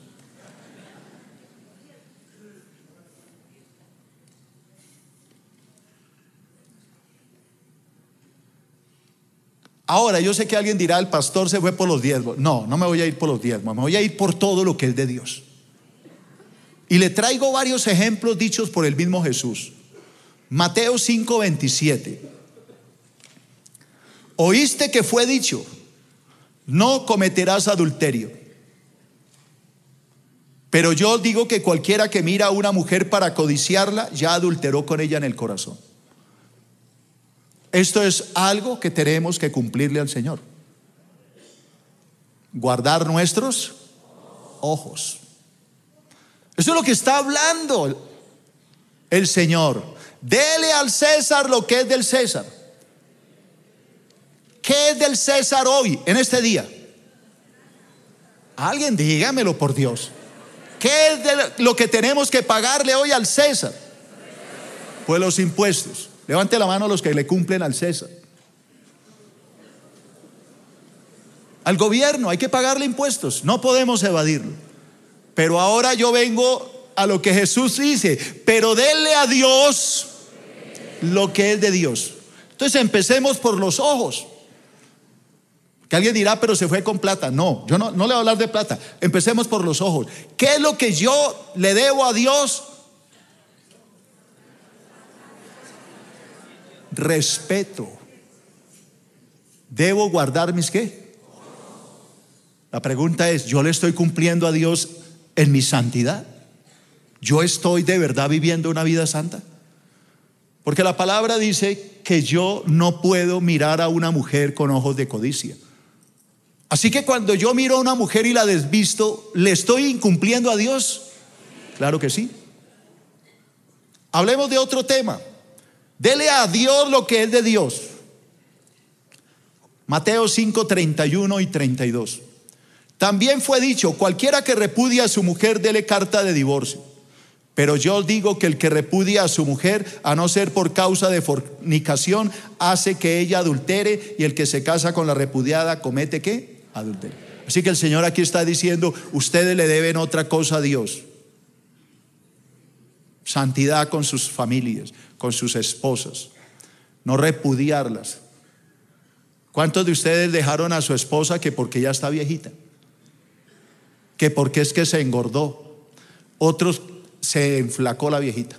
Ahora, yo sé que alguien dirá, el pastor se fue por los diezmos. No, no me voy a ir por los diezmos, me voy a ir por todo lo que es de Dios. Y le traigo varios ejemplos dichos por el mismo Jesús. Mateo 5:27. Oíste que fue dicho, no cometerás adulterio. Pero yo digo que cualquiera que mira a una mujer para codiciarla, ya adulteró con ella en el corazón. Esto es algo que tenemos que cumplirle al Señor. Guardar nuestros ojos. Eso es lo que está hablando el Señor. Dele al César lo que es del César. ¿Qué es del César hoy, en este día? Alguien dígamelo, por Dios. ¿Qué es de lo que tenemos que pagarle hoy al César? Pues los impuestos. Levante la mano los que le cumplen al César. Al gobierno hay que pagarle impuestos, no podemos evadirlo. Pero ahora yo vengo a lo que Jesús dice: pero denle a Dios lo que es de Dios. Entonces empecemos por los ojos. Que alguien dirá, pero se fue con plata. No, yo no le voy a hablar de plata. Empecemos por los ojos. ¿Qué es lo que yo le debo a Dios? Respeto. Debo guardar mis ¿qué? La pregunta es, ¿yo le estoy cumpliendo a Dios en mi santidad? ¿Yo estoy de verdad viviendo una vida santa? Porque la palabra dice que yo no puedo mirar a una mujer con ojos de codicia. Así que cuando yo miro a una mujer y la desvisto, ¿le estoy incumpliendo a Dios? Claro que sí. Hablemos de otro tema. Dele a Dios lo que es de Dios. Mateo 5, 31 y 32. También fue dicho: cualquiera que repudia a su mujer, dele carta de divorcio. Pero yo digo que el que repudia a su mujer, a no ser por causa de fornicación, hace que ella adultere, y el que se casa con la repudiada comete ¿qué? Adulterio. Así que el Señor aquí está diciendo: ustedes le deben otra cosa a Dios: santidad con sus familias, con sus esposas, no repudiarlas. ¿Cuántos de ustedes dejaron a su esposa que porque ya está viejita? Que porque es que se engordó. Otros se enflacó la viejita.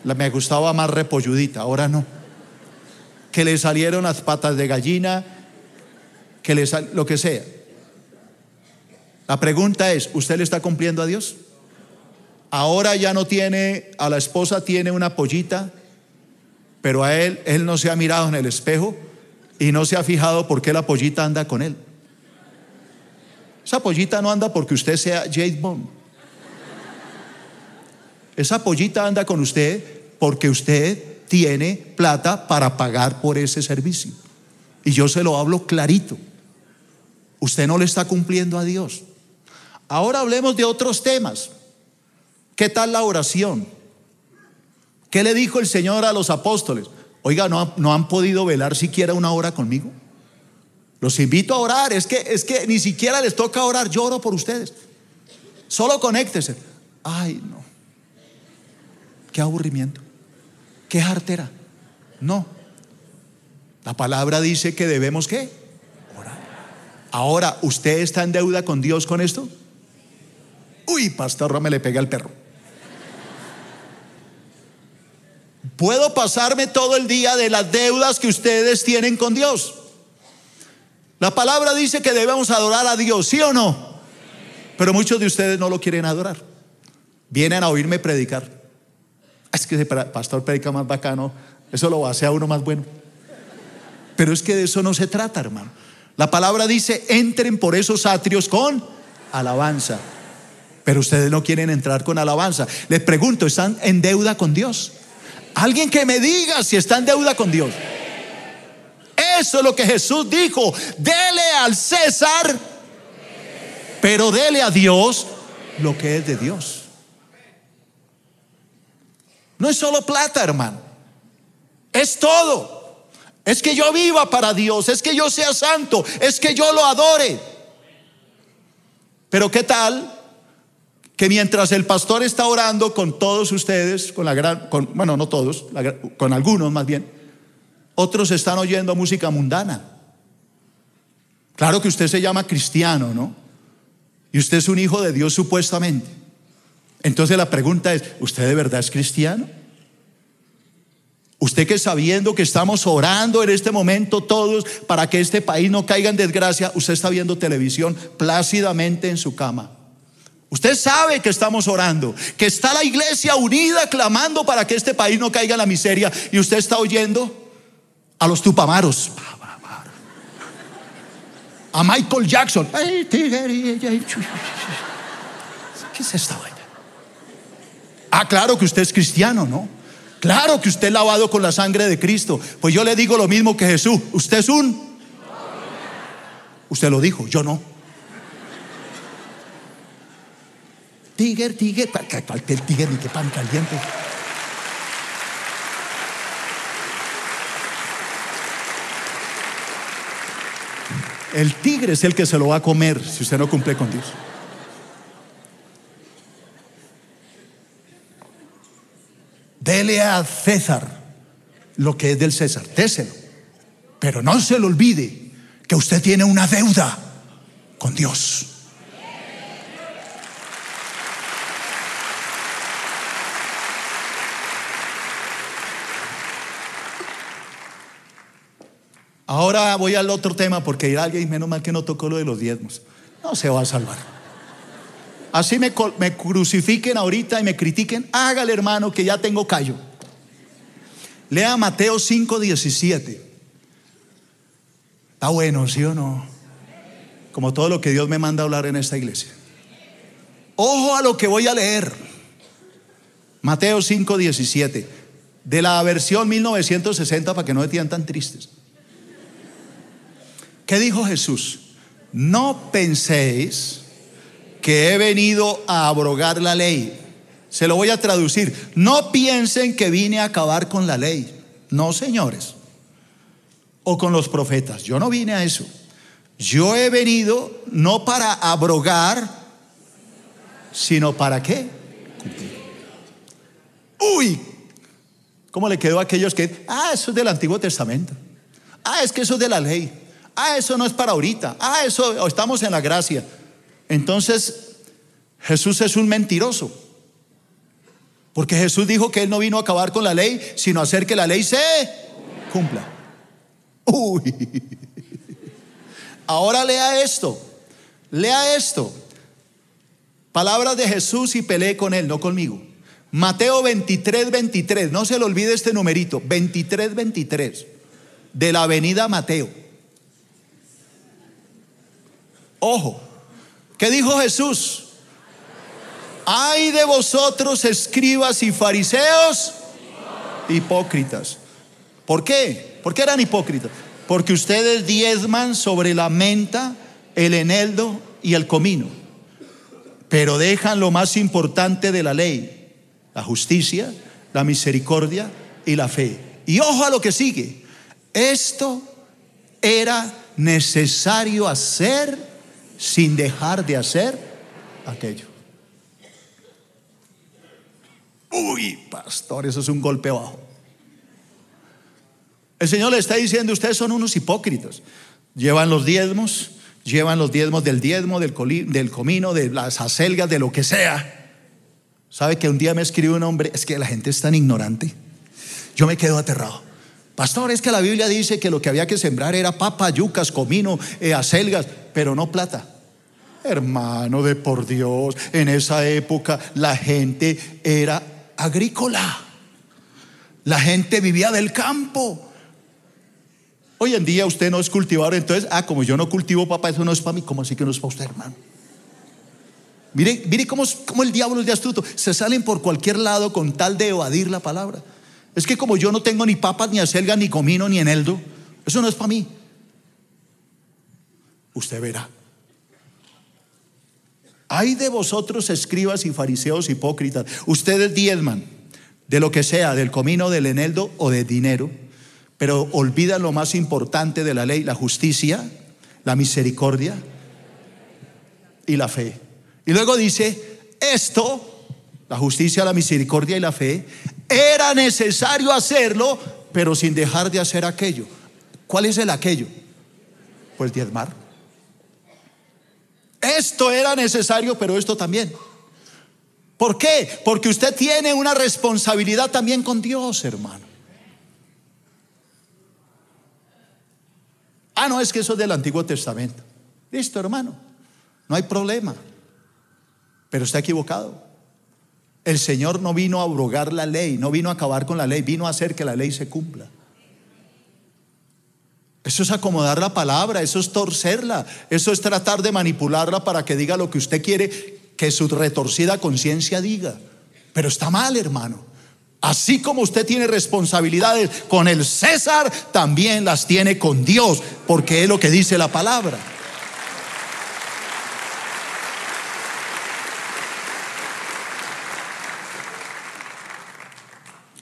Me gustaba más repolludita, ahora no. Que le salieron las patas de gallina, lo que sea. La pregunta es: ¿usted le está cumpliendo a Dios? Ahora ya no tiene, a la esposa tiene una pollita, pero a él no se ha mirado en el espejo y no se ha fijado por qué la pollita anda con él. Esa pollita no anda porque usted sea James Bond. Esa pollita anda con usted porque usted tiene plata para pagar por ese servicio. Y yo se lo hablo clarito. Usted no le está cumpliendo a Dios. Ahora hablemos de otros temas. ¿Qué tal la oración? ¿Qué le dijo el Señor a los apóstoles? Oiga, ¿no han podido velar siquiera una hora conmigo? Los invito a orar. Es que ni siquiera les toca orar. Yo oro por ustedes. Solo conéctese. Ay, no. Qué aburrimiento. Qué jartera. No. La palabra dice que debemos ¿qué? Orar. Ahora, ¿usted está en deuda con Dios con esto? Uy, pastor, me le pega al perro. Puedo pasarme todo el día de las deudas que ustedes tienen con Dios. La palabra dice que debemos adorar a Dios, ¿sí o no? Pero muchos de ustedes no lo quieren adorar. Vienen a oírme predicar. Es que ese pastor predica más bacano, eso lo hace a uno más bueno. Pero es que de eso no se trata, hermano. La palabra dice: entren por esos atrios con alabanza. Pero ustedes no quieren entrar con alabanza. Les pregunto, ¿están en deuda con Dios? Alguien que me diga si está en deuda con Dios. Eso es lo que Jesús dijo: dele al César, pero dele a Dios lo que es de Dios. No es solo plata, hermano, es todo. Es que yo viva para Dios, es que yo sea santo, es que yo lo adore. Pero ¿qué tal que mientras el pastor está orando con todos ustedes, bueno, no todos, con algunos más bien, otros están oyendo música mundana? Claro que usted se llama cristiano, ¿no? Y usted es un hijo de Dios supuestamente. Entonces la pregunta es: ¿usted de verdad es cristiano? Usted, que sabiendo que estamos orando en este momento todos para que este país no caiga en desgracia, usted está viendo televisión plácidamente en su cama. Usted sabe que estamos orando, que está la iglesia unida clamando para que este país no caiga en la miseria, y usted está oyendo a los Tupamaros, a Michael Jackson. ¿Qué es esta vaina? Claro que usted es cristiano, ¿no? Claro que usted es lavado con la sangre de Cristo. Pues yo le digo lo mismo que Jesús: usted es un Usted lo dijo, yo no. Tiger, ¿cuál Tiger ni qué pan caliente? El tigre es el que se lo va a comer si usted no cumple con Dios. Dele a César lo que es del César, déselo. Pero no se le olvide que usted tiene una deuda con Dios. Ahora voy al otro tema, porque irá alguien, menos mal que no tocó lo de los diezmos. No se va a salvar. Así me crucifiquen ahorita y me critiquen, hágale, hermano, que ya tengo callo. Lea Mateo 5:17. Está bueno, ¿sí o no? Como todo lo que Dios me manda a hablar en esta iglesia. Ojo a lo que voy a leer. Mateo 5:17, de la versión 1960, para que no se tienen tan tristes. ¿Qué dijo Jesús? No penséis que he venido a abrogar la ley. Se lo voy a traducir. No piensen que vine a acabar con la ley. No, señores. O con los profetas. Yo no vine a eso. Yo he venido no para abrogar, sino para ¿qué? Cumplir. Uy, ¿cómo le quedó a aquellos que eso es del Antiguo Testamento? Es que eso es de la ley. Eso no es para ahorita. Eso estamos en la gracia. Entonces Jesús es un mentiroso, porque Jesús dijo que Él no vino a acabar con la ley, sino a hacer que la ley se cumpla. Uy. Ahora lea esto. Lea esto. Palabras de Jesús y pelee con Él, no conmigo. Mateo 23:23. No se le olvide este numerito, 23:23, de la avenida Mateo. Ojo, ¿qué dijo Jesús? Ay de vosotros, escribas y fariseos, hipócritas. ¿Por qué? ¿Por qué eran hipócritas? Porque ustedes diezman sobre la menta, el eneldo y el comino, pero dejan lo más importante de la ley: la justicia, la misericordia y la fe. Y ojo a lo que sigue. Esto era necesario hacer sin dejar de hacer aquello. Uy, pastor, eso es un golpe bajo. El Señor le está diciendo: ustedes son unos hipócritas. Llevan los diezmos del diezmo, del comino, de las acelgas, de lo que sea. ¿Sabe que un día me escribió un hombre? Es que la gente es tan ignorante. Yo me quedo aterrado. Pastor, es que la Biblia dice que lo que había que sembrar era papa, yucas, comino, acelgas, pero no plata. Hermano de por Dios, en esa época la gente era agrícola. La gente vivía del campo. Hoy en día usted no es cultivador, entonces, como yo no cultivo papa, eso no es para mí. ¿Cómo así que no es para usted, hermano? Mire cómo el diablo es de astuto. Se salen por cualquier lado con tal de evadir la palabra. Es que como yo no tengo ni papas, ni acelgas, ni comino, ni eneldo, eso no es para mí. Usted verá. Ay de vosotros, escribas y fariseos hipócritas, ustedes diezman de lo que sea, del comino, del eneldo o de dinero, pero olvidan lo más importante de la ley: la justicia, la misericordia y la fe. Y luego dice: esto, la justicia, la misericordia y la fe, era necesario hacerlo, pero sin dejar de hacer aquello. ¿Cuál es el aquello? Pues diezmar. Esto era necesario, pero esto también. ¿Por qué? Porque usted tiene una responsabilidad también con Dios, hermano. No, es que eso es del Antiguo Testamento. Listo, hermano, no hay problema, pero está equivocado. El Señor no vino a abrogar la ley, no vino a acabar con la ley, vino a hacer que la ley se cumpla. Eso es acomodar la palabra, eso es torcerla, eso es tratar de manipularla para que diga lo que usted quiere que su retorcida conciencia diga. Pero está mal, hermano. Así como usted tiene responsabilidades con el César, también las tiene con Dios, porque es lo que dice la palabra.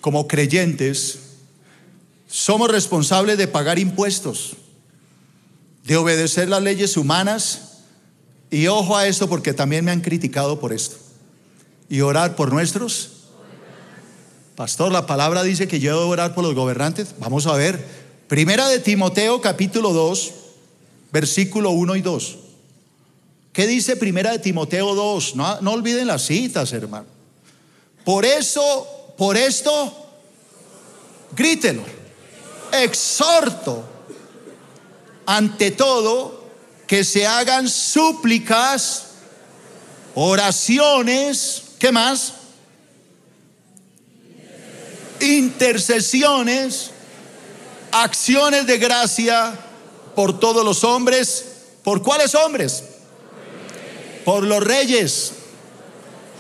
como creyentes, somos responsables de pagar impuestos, de obedecer las leyes humanas, y ojo a esto porque también me han criticado por esto, y orar por nuestros. Pastor, la palabra dice que yo debo orar por los gobernantes. Vamos a ver, Primera de Timoteo capítulo 2, versículo 1 y 2. ¿Qué dice Primera de Timoteo 2? No olviden las citas, hermano. Por esto, grítelo, exhorto ante todo que se hagan súplicas, oraciones, ¿qué más? Intercesiones, acciones de gracia por todos los hombres. ¿Por cuáles hombres? Por los reyes,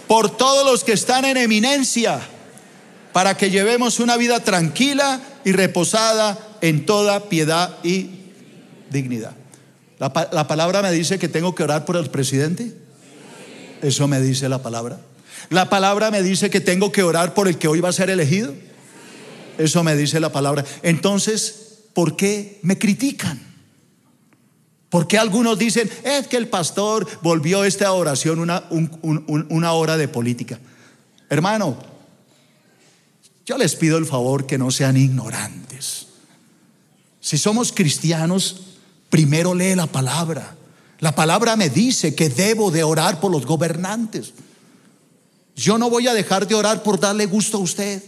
por todos los que están en eminencia, para que llevemos una vida tranquila y reposada en toda piedad y dignidad. La palabra me dice que tengo que orar por el presidente. Eso me dice la palabra. La palabra me dice que tengo que orar por el que hoy va a ser elegido. Eso me dice la palabra. Entonces, ¿por qué me critican? ¿Por qué algunos dicen, es que el pastor volvió esta oración una hora de política? Hermano, yo les pido el favor que no sean ignorantes. Si somos cristianos, primero lee la palabra. La palabra me dice que debo de orar por los gobernantes. Yo no voy a dejar de orar por darle gusto a usted.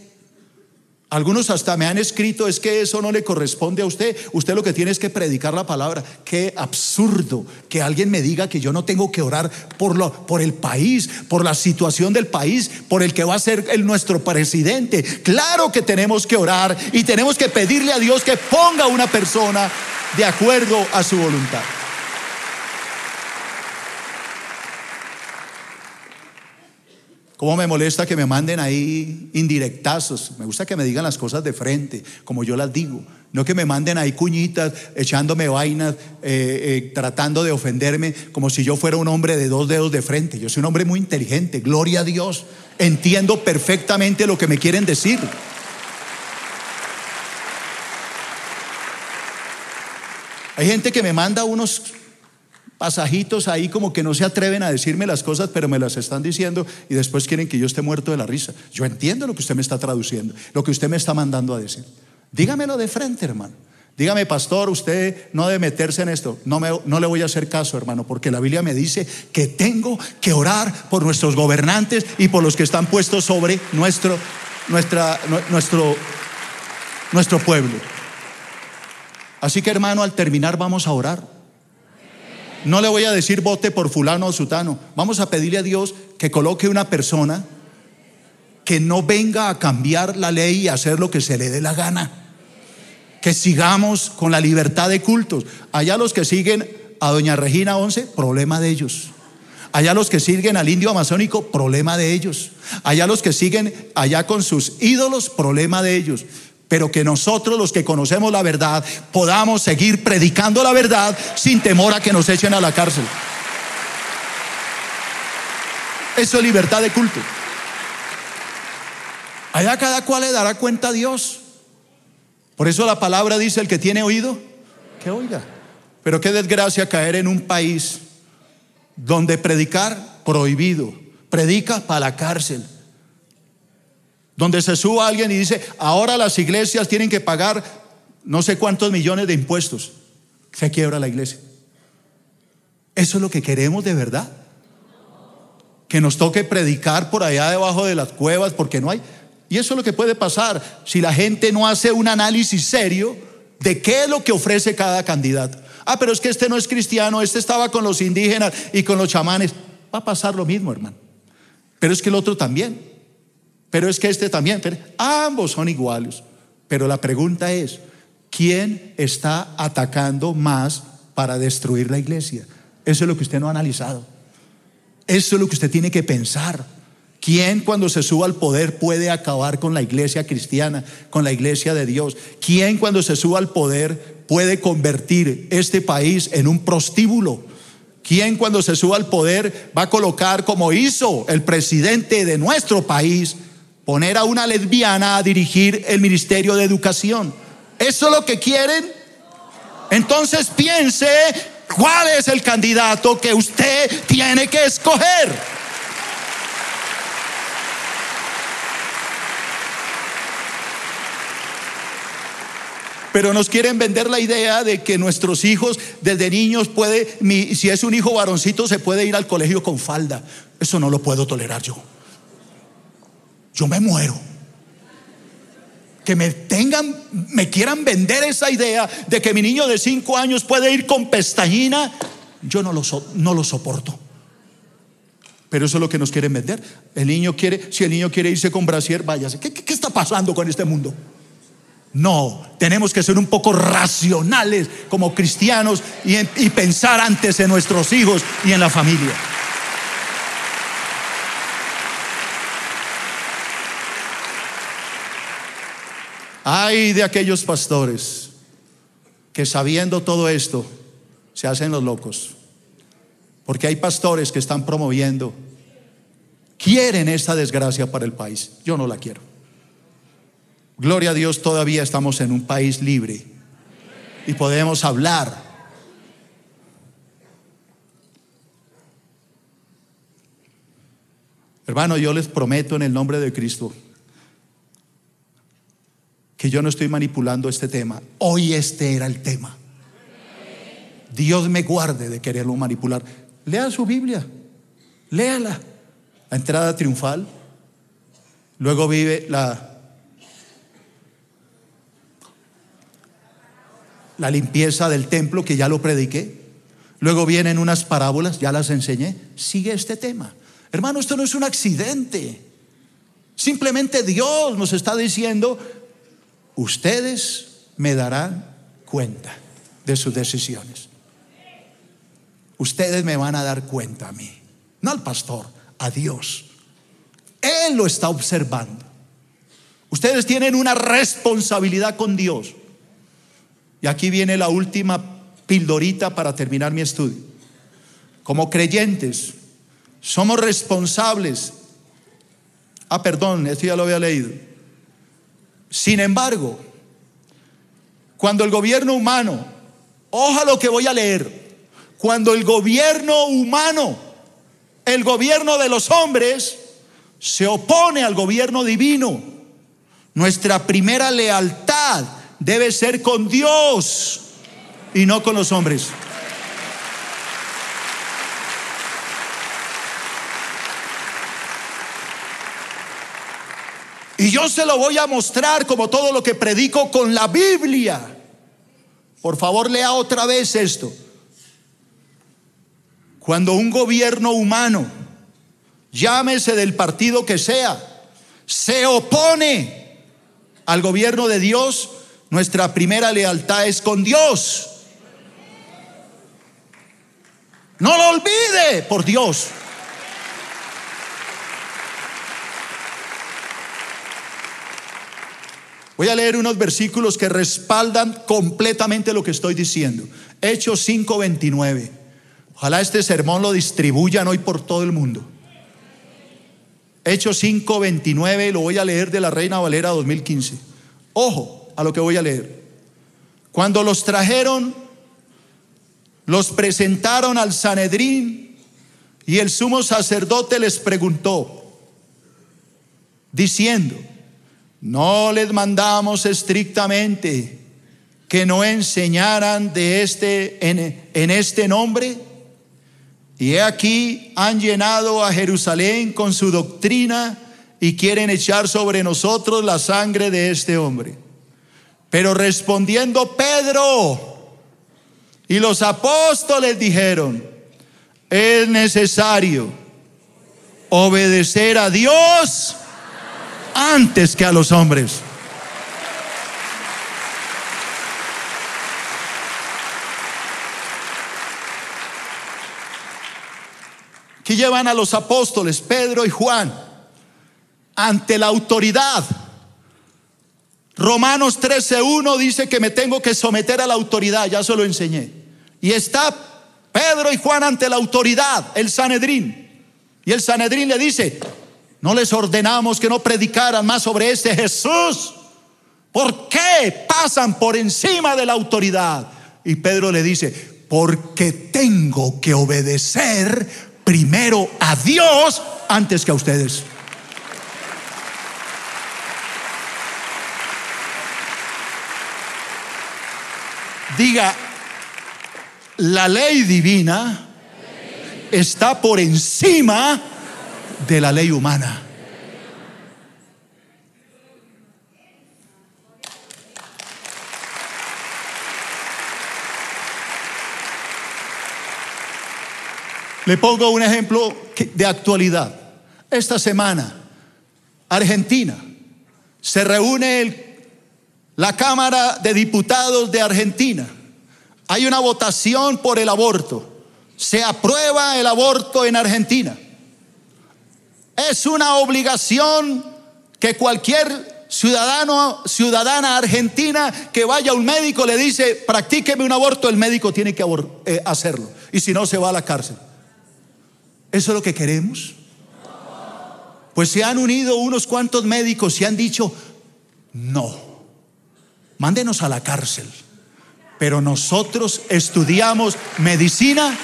Algunos hasta me han escrito, es que eso no le corresponde a usted. Usted lo que tiene es que predicar la palabra. Qué absurdo que alguien me diga que yo no tengo que orar por el país, por la situación del país, por el que va a ser nuestro presidente. Claro que tenemos que orar y tenemos que pedirle a Dios que ponga a una persona de acuerdo a su voluntad. Cómo me molesta que me manden ahí indirectazos. Me gusta que me digan las cosas de frente, como yo las digo. No que me manden ahí cuñitas, echándome vainas, tratando de ofenderme, como si yo fuera un hombre de 2 dedos de frente. Yo soy un hombre muy inteligente, gloria a Dios. Entiendo perfectamente lo que me quieren decir. Hay gente que me manda unos pasajitos ahí como que no se atreven a decirme las cosas, pero me las están diciendo y después quieren que yo esté muerto de la risa. Yo entiendo lo que usted me está traduciendo, lo que usted me está mandando a decir. Dígamelo de frente, hermano. Dígame, pastor, usted no debe meterse en esto. No le voy a hacer caso, hermano, porque la Biblia me dice que tengo que orar por nuestros gobernantes y por los que están puestos sobre nuestro pueblo. Así que, hermano, al terminar vamos a orar. No le voy a decir vote por fulano o sutano. Vamos a pedirle a Dios que coloque una persona que no venga a cambiar la ley y hacer lo que se le dé la gana. Que sigamos con la libertad de cultos. Allá los que siguen a doña Regina 11, problema de ellos. Allá los que siguen al indio amazónico, problema de ellos. Allá los que siguen allá con sus ídolos, problema de ellos. Pero que nosotros, los que conocemos la verdad, podamos seguir predicando la verdad sin temor a que nos echen a la cárcel. Eso es libertad de culto. Allá cada cual le dará cuenta a Dios. Por eso la palabra dice: el que tiene oído, que oiga. Pero qué desgracia caer en un país donde predicar prohibido, predica para la cárcel. Donde se suba alguien y dice: ahora las iglesias tienen que pagar no sé cuántos millones de impuestos. Se quiebra la iglesia. ¿Eso es lo que queremos de verdad? Que nos toque predicar por allá debajo de las cuevas porque no hay. Y eso es lo que puede pasar si la gente no hace un análisis serio de qué es lo que ofrece cada candidato. Pero es que este no es cristiano, este estaba con los indígenas y con los chamanes. Va a pasar lo mismo, hermano. Pero es que el otro también. Pero es que este también, pero ambos son iguales. Pero la pregunta es: ¿quién está atacando más para destruir la iglesia? Eso es lo que usted no ha analizado. Eso es lo que usted tiene que pensar. ¿Quién, cuando se suba al poder, puede acabar con la iglesia cristiana, con la iglesia de Dios? ¿Quién, cuando se suba al poder, puede convertir este país en un prostíbulo? ¿Quién, cuando se suba al poder, va a colocar, como hizo el presidente de nuestro país, poner a una lesbiana a dirigir el Ministerio de Educación. ¿Eso es lo que quieren? Entonces piense cuál es el candidato que usted tiene que escoger. Pero nos quieren vender la idea de que nuestros hijos desde niños si es un hijo varoncito, se puede ir al colegio con falda. Eso no lo puedo tolerar yo. Yo me muero. Que me quieran vender esa idea de que mi niño de 5 años puede ir con pestañina, yo no lo soporto. Pero eso es lo que nos quieren vender. Si el niño quiere irse con brasier, váyase. ¿Qué está pasando con este mundo? No, tenemos que ser un poco racionales como cristianos y pensar antes en nuestros hijos y en la familia. Ay de aquellos pastores que sabiendo todo esto se hacen los locos, porque hay pastores que están quieren esta desgracia para el país. Yo no la quiero. Gloria a Dios, todavía estamos en un país libre y podemos hablar. Hermano, yo les prometo en el nombre de Cristo que yo no estoy manipulando este tema. Hoy este era el tema. Dios me guarde de quererlo manipular. Lea su Biblia, léala. La entrada triunfal. Luego vive la limpieza del templo, que ya lo prediqué. Luego vienen unas parábolas, ya las enseñé. Sigue este tema. Hermano, esto no es un accidente. Simplemente Dios nos está diciendo: ustedes me darán cuenta de sus decisiones. Ustedes me van a dar cuenta a mí, no al pastor, a Dios. Él lo está observando. Ustedes tienen una responsabilidad con Dios. Y aquí viene la última pildorita para terminar mi estudio. Como creyentes, somos responsables. Perdón, esto ya lo había leído. Sin embargo, cuando el gobierno humano, ojo a lo que voy a leer, cuando el gobierno humano, el gobierno de los hombres, se opone al gobierno divino, nuestra primera lealtad debe ser con Dios y no con los hombres. Y yo se lo voy a mostrar, como todo lo que predico, con la Biblia. Por favor, lea otra vez esto. Cuando un gobierno humano, llámese del partido que sea, se opone al gobierno de Dios, nuestra primera lealtad es con Dios. No lo olvide, por Dios. Voy a leer unos versículos que respaldan completamente lo que estoy diciendo. Hechos 5:29. Ojalá este sermón lo distribuyan hoy por todo el mundo. Hechos 5:29, lo voy a leer de la Reina Valera 2015. Ojo a lo que voy a leer. Cuando los trajeron, los presentaron al Sanedrín, y el sumo sacerdote les preguntó, diciendo: ¿no les mandamos estrictamente que no enseñaran en este nombre? Y he aquí, han llenado a Jerusalén con su doctrina y quieren echar sobre nosotros la sangre de este hombre. Pero respondiendo Pedro y los apóstoles dijeron: es necesario obedecer a Dios antes que a los hombres. Aquí llevan a los apóstoles Pedro y Juan ante la autoridad. Romanos 13:1 dice que me tengo que someter a la autoridad, ya se lo enseñé. Y está Pedro y Juan ante la autoridad, el Sanedrín. Y el Sanedrín le dice: no les ordenamos que no predicaran más sobre este Jesús? ¿Por qué pasan por encima de la autoridad? Y Pedro le dice: porque tengo que obedecer primero a Dios antes que a ustedes. Diga: la ley divina está por encima de la ley humana. Le pongo un ejemplo de actualidad. Esta semana, Argentina, se reúne la Cámara de Diputados de Argentina. Hay una votación por el aborto. Se aprueba el aborto en Argentina. Es una obligación que cualquier ciudadana argentina que vaya a un médico le dice: practíqueme un aborto, el médico tiene que hacerlo, y si no se va a la cárcel. ¿Eso es lo que queremos? Pues se han unido unos cuantos médicos y han dicho: no, mándenos a la cárcel, pero nosotros estudiamos medicina.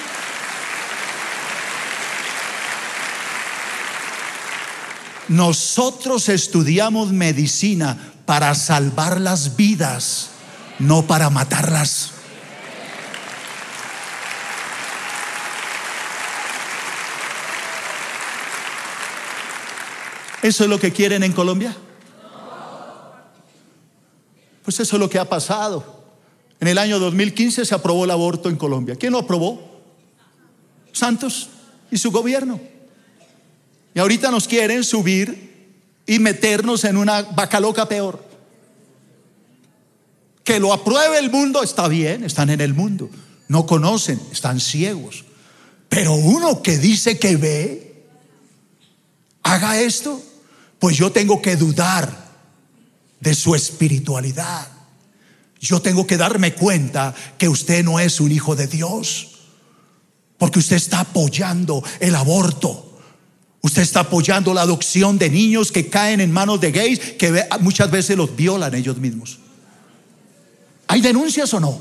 Nosotros estudiamos medicina para salvar las vidas, no para matarlas. ¿Eso es lo que quieren en Colombia? Pues eso es lo que ha pasado. En el año 2015 se aprobó el aborto en Colombia. ¿Quién lo aprobó? Santos y su gobierno. Y ahorita nos quieren subir y meternos en una vaca loca peor. Que lo apruebe el mundo, está bien, están en el mundo. No conocen, están ciegos. Pero uno que dice que ve, haga esto, pues yo tengo que dudar de su espiritualidad. Yo tengo que darme cuenta que usted no es un hijo de Dios, porque usted está apoyando el aborto. Usted está apoyando la adopción de niños que caen en manos de gays, que muchas veces los violan ellos mismos. ¿Hay denuncias o no?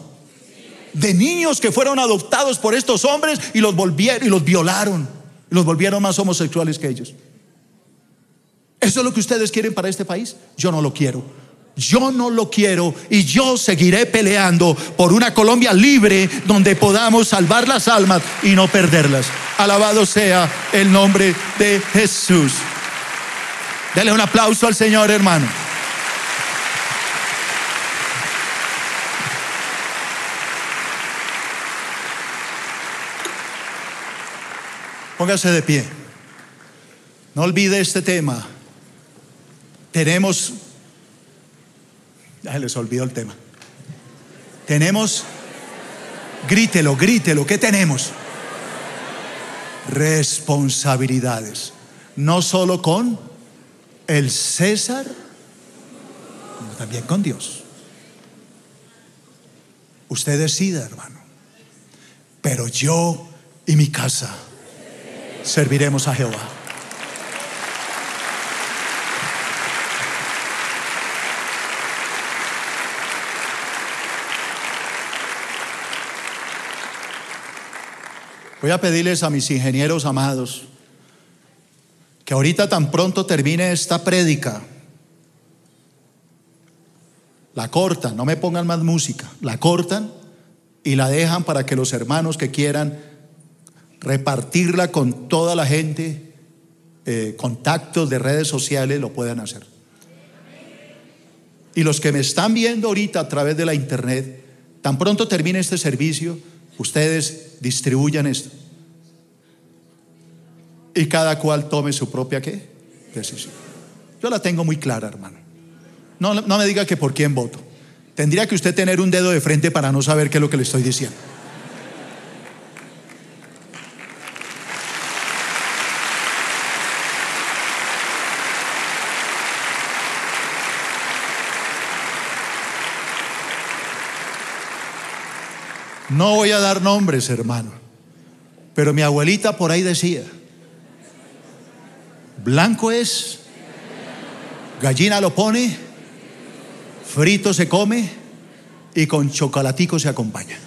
De niños que fueron adoptados por estos hombres y los violaron, y los volvieron más homosexuales que ellos. ¿Eso es lo que ustedes quieren para este país? Yo no lo quiero. Yo no lo quiero, y yo seguiré peleando por una Colombia libre, donde podamos salvar las almas y no perderlas. Alabado sea el nombre de Jesús. Dele un aplauso al Señor, hermano. Póngase de pie. No olvide este tema. Tenemos... les olvidó el tema. Tenemos, grítelo, ¿qué tenemos? Responsabilidades. No solo con el César, sino también con Dios. Usted decida, hermano. Pero yo y mi casa serviremos a Jehová. Voy a pedirles a mis ingenieros amados que ahorita, tan pronto termine esta prédica, la cortan, no me pongan más música, la cortan y la dejan para que los hermanos que quieran repartirla con toda la gente, contactos de redes sociales, lo puedan hacer. Y los que me están viendo ahorita a través de la internet, tan pronto termine este servicio, ustedes distribuyan esto. Y cada cual tome su propia ¿qué? Decisión. Yo la tengo muy clara, hermano. No me diga que por quién voto. Tendría que usted tener un dedo de frente para no saber qué es lo que le estoy diciendo. No voy a dar nombres, hermano, pero mi abuelita por ahí decía: blanco es, gallina lo pone, frito se come y con chocolatico se acompaña.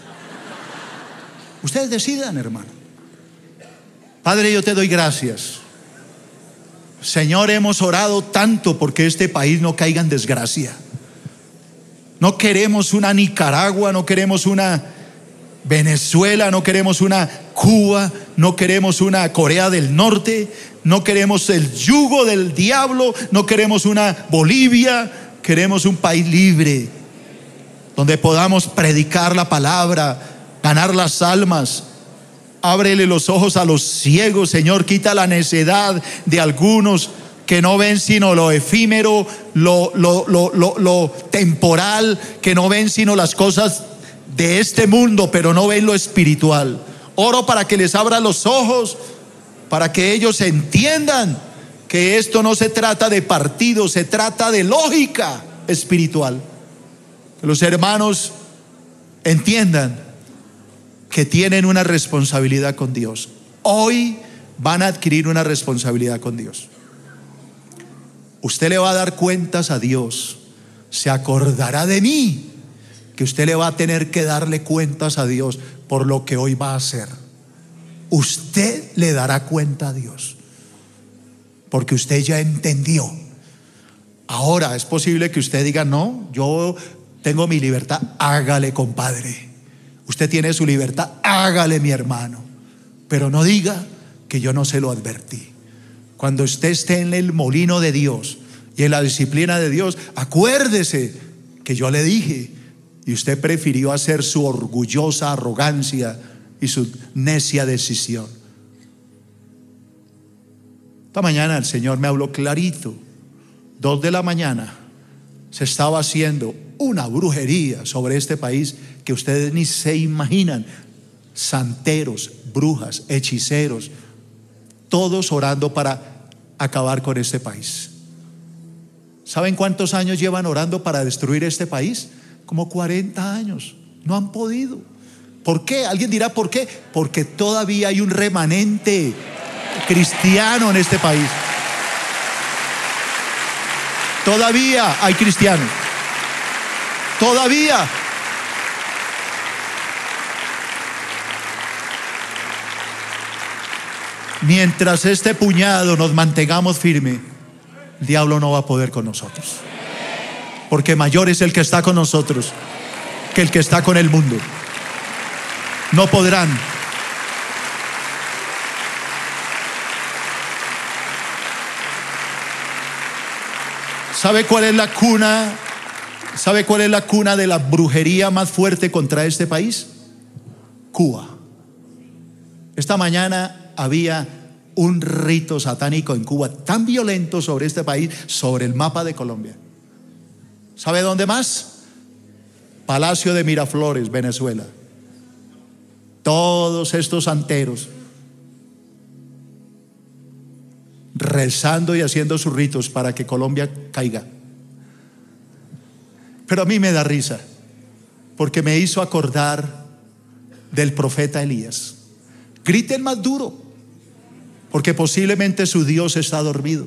Ustedes decidan, hermano. Padre, yo te doy gracias. Señor, hemos orado tanto porque este país no caiga en desgracia. No queremos una Nicaragua, no queremos una Venezuela, no queremos una Cuba, no queremos una Corea del Norte, no queremos el yugo del diablo, no queremos una Bolivia. Queremos un país libre, donde podamos predicar la palabra, ganar las almas. Ábrele los ojos a los ciegos, Señor. Quita la necedad de algunos que no ven sino lo efímero, lo temporal, que no ven sino las cosas de este mundo, pero no ven lo espiritual. Oro para que les abra los ojos, para que ellos entiendan que esto no se trata de partido, se trata de lógica espiritual. Que los hermanos entiendan que tienen una responsabilidad con Dios. Hoy van a adquirir una responsabilidad con Dios. Usted le va a dar cuentas a Dios. Se acordará de mí, que usted le va a tener que darle cuentas a Dios por lo que hoy va a hacer. Usted le dará cuenta a Dios, porque usted ya entendió. Ahora es posible que usted diga: no, yo tengo mi libertad. Hágale, compadre. Usted tiene su libertad, hágale, mi hermano. Pero no diga que yo no se lo advertí. Cuando usted esté en el molino de Dios y en la disciplina de Dios, acuérdese que yo le dije, y usted prefirió hacer su orgullosa arrogancia y su necia decisión. Esta mañana el Señor me habló clarito. 2 de la mañana se estaba haciendo una brujería sobre este país que ustedes ni se imaginan. Santeros, brujas, hechiceros, todos orando para acabar con este país. ¿Saben cuántos años llevan orando para destruir este país? Como 40 años. No han podido. ¿Por qué? Alguien dirá: ¿por qué? Porque todavía hay un remanente cristiano en este país. Todavía hay cristianos. Todavía. Mientras este puñado nos mantengamos firmes, el diablo no va a poder con nosotros. Porque mayor es el que está con nosotros que el que está con el mundo. No podrán. ¿Sabe cuál es la cuna? ¿Sabe cuál es la cuna de la brujería más fuerte contra este país? Cuba. Esta mañana había un rito satánico en Cuba tan violento sobre este país, sobre el mapa de Colombia. ¿Sabe dónde más? Palacio de Miraflores, Venezuela. Todos estos santeros rezando y haciendo sus ritos para que Colombia caiga. Pero a mí me da risa, porque me hizo acordar del profeta Elías. Griten más duro, porque posiblemente su Dios está dormido.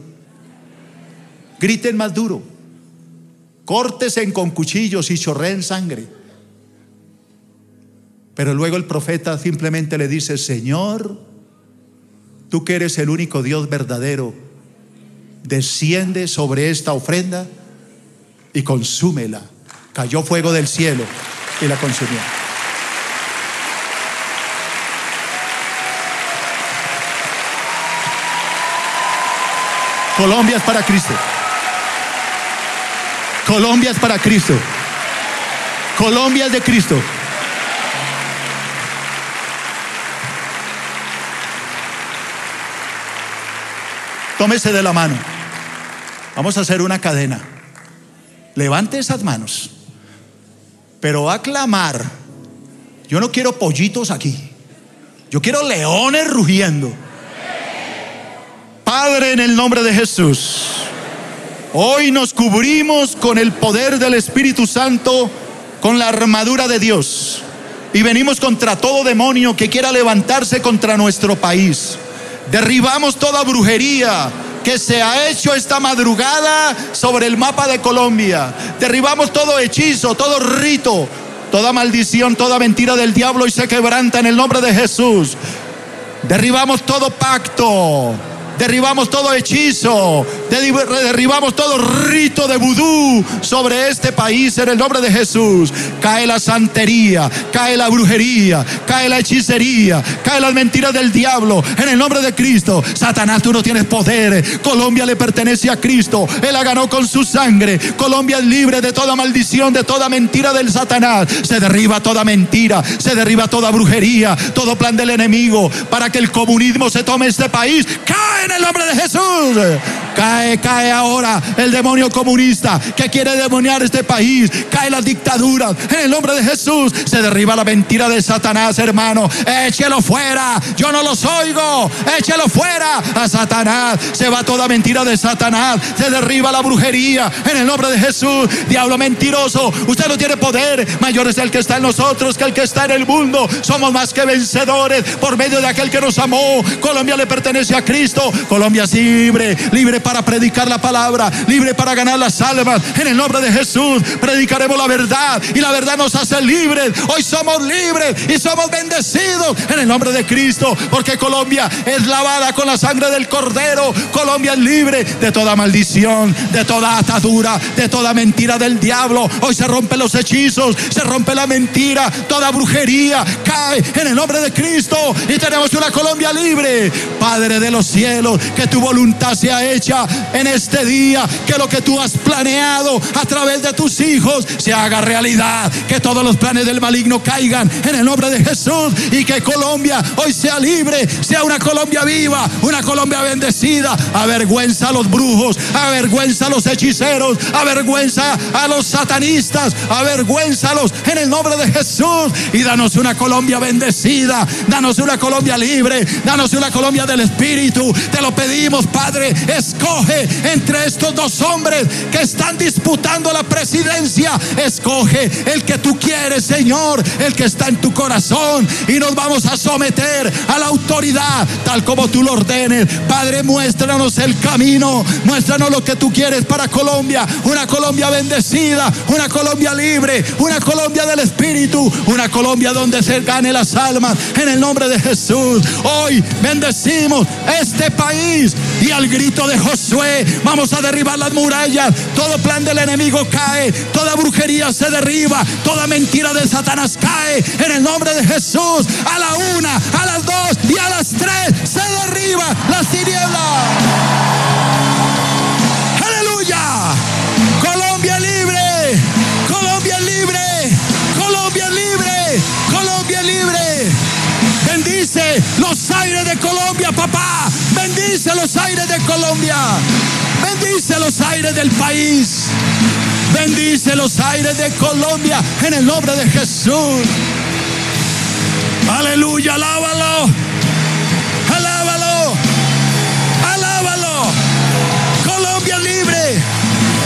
Griten más duro. Córtesen con cuchillos y chorreen sangre. Pero luego el profeta simplemente le dice: Señor, tú que eres el único Dios verdadero, desciende sobre esta ofrenda y consúmela. Cayó fuego del cielo y la consumió. Colombia es para Cristo. Colombia es para Cristo. Colombia es de Cristo. Tómese de la mano. Vamos a hacer una cadena. Levante esas manos, pero va a clamar. Yo no quiero pollitos aquí. Yo quiero leones rugiendo. Padre, en el nombre de Jesús, hoy nos cubrimos con el poder del Espíritu Santo, con la armadura de Dios, y venimos contra todo demonio que quiera levantarse contra nuestro país. Derribamos toda brujería, que se ha hecho esta madrugada sobre el mapa de Colombia. Derribamos todo hechizo, todo rito, toda maldición, toda mentira del diablo y se quebranta en el nombre de Jesús. Derribamos todo pacto, derribamos todo hechizo, derribamos todo rito de vudú sobre este país en el nombre de Jesús. Cae la santería, cae la brujería, cae la hechicería, cae las mentiras del diablo en el nombre de Cristo. Satanás, tú no tienes poder. Colombia le pertenece a Cristo. Él la ganó con su sangre. Colombia es libre de toda maldición, de toda mentira del Satanás. Se derriba toda mentira, se derriba toda brujería, todo plan del enemigo para que el comunismo se tome este país. Cae en el nombre de Jesús. Cae ahora el demonio comunista que quiere demoniar este país. Cae las dictaduras en el nombre de Jesús. Se derriba la mentira de Satanás, hermano. Échelo fuera. Yo no los oigo. Échelo fuera a Satanás. Se va toda mentira de Satanás. Se derriba la brujería en el nombre de Jesús. Diablo mentiroso, usted no tiene poder. Mayor es el que está en nosotros que el que está en el mundo. Somos más que vencedores por medio de aquel que nos amó. Colombia le pertenece a Cristo. Colombia es libre, libre para predicar la palabra, libre para ganar las almas. En el nombre de Jesús predicaremos la verdad y la verdad nos hace libres. Hoy somos libres y somos bendecidos en el nombre de Cristo, porque Colombia es lavada con la sangre del Cordero. Colombia es libre de toda maldición, de toda atadura, de toda mentira del diablo. Hoy se rompen los hechizos, se rompe la mentira, toda brujería cae en el nombre de Cristo y tenemos una Colombia libre. Padre de los cielos, que tu voluntad sea hecha en este día, que lo que tú has planeado a través de tus hijos se haga realidad, que todos los planes del maligno caigan en el nombre de Jesús y que Colombia hoy sea libre, sea una Colombia viva, una Colombia bendecida. Avergüenza a los brujos, avergüenza a los hechiceros, avergüenza a los satanistas, avergüénzalos en el nombre de Jesús y danos una Colombia bendecida, danos una Colombia libre, danos una Colombia del Espíritu. Te lo pedimos, Padre. Escoge entre estos dos hombres que están disputando la presidencia. Escoge el que tú quieres, Señor, el que está en tu corazón, y nos vamos a someter a la autoridad tal como tú lo ordenes. Padre, muéstranos el camino, muéstranos lo que tú quieres para Colombia, una Colombia bendecida, una Colombia libre, una Colombia del Espíritu, una Colombia donde se gane las almas en el nombre de Jesús. Hoy bendecimos este país y al grito de Josué vamos a derribar las murallas. Todo plan del enemigo cae, toda brujería se derriba, toda mentira de Satanás cae en el nombre de Jesús. A la 1, a las 2 y a las 3 se derriba las tinieblas. ¡Aleluya! Colombia libre, Colombia libre, Colombia libre, Colombia libre. Bendice los aires de Colombia, papá. Bendice los aires de Colombia. Bendice los aires del país. Bendice los aires de Colombia en el nombre de Jesús. Aleluya, alábalo. Alábalo. Alábalo. Colombia libre.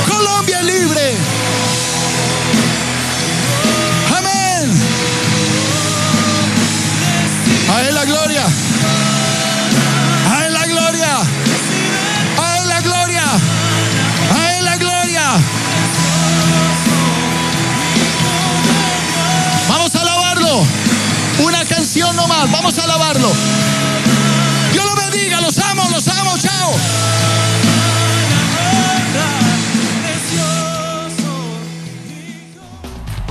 Colombia libre. Amén. A él la gloria. A él la gloria. A él la gloria. A él la gloria. Vamos a alabarlo. Una canción nomás. Vamos a alabarlo. Dios lo bendiga. Los amo, chao.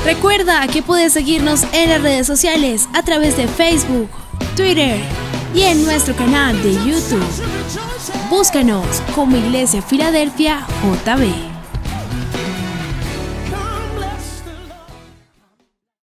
Recuerda que puedes seguirnos en las redes sociales a través de Facebook, Twitter y en nuestro canal de YouTube. Búscanos como Iglesia Filadelfia JB.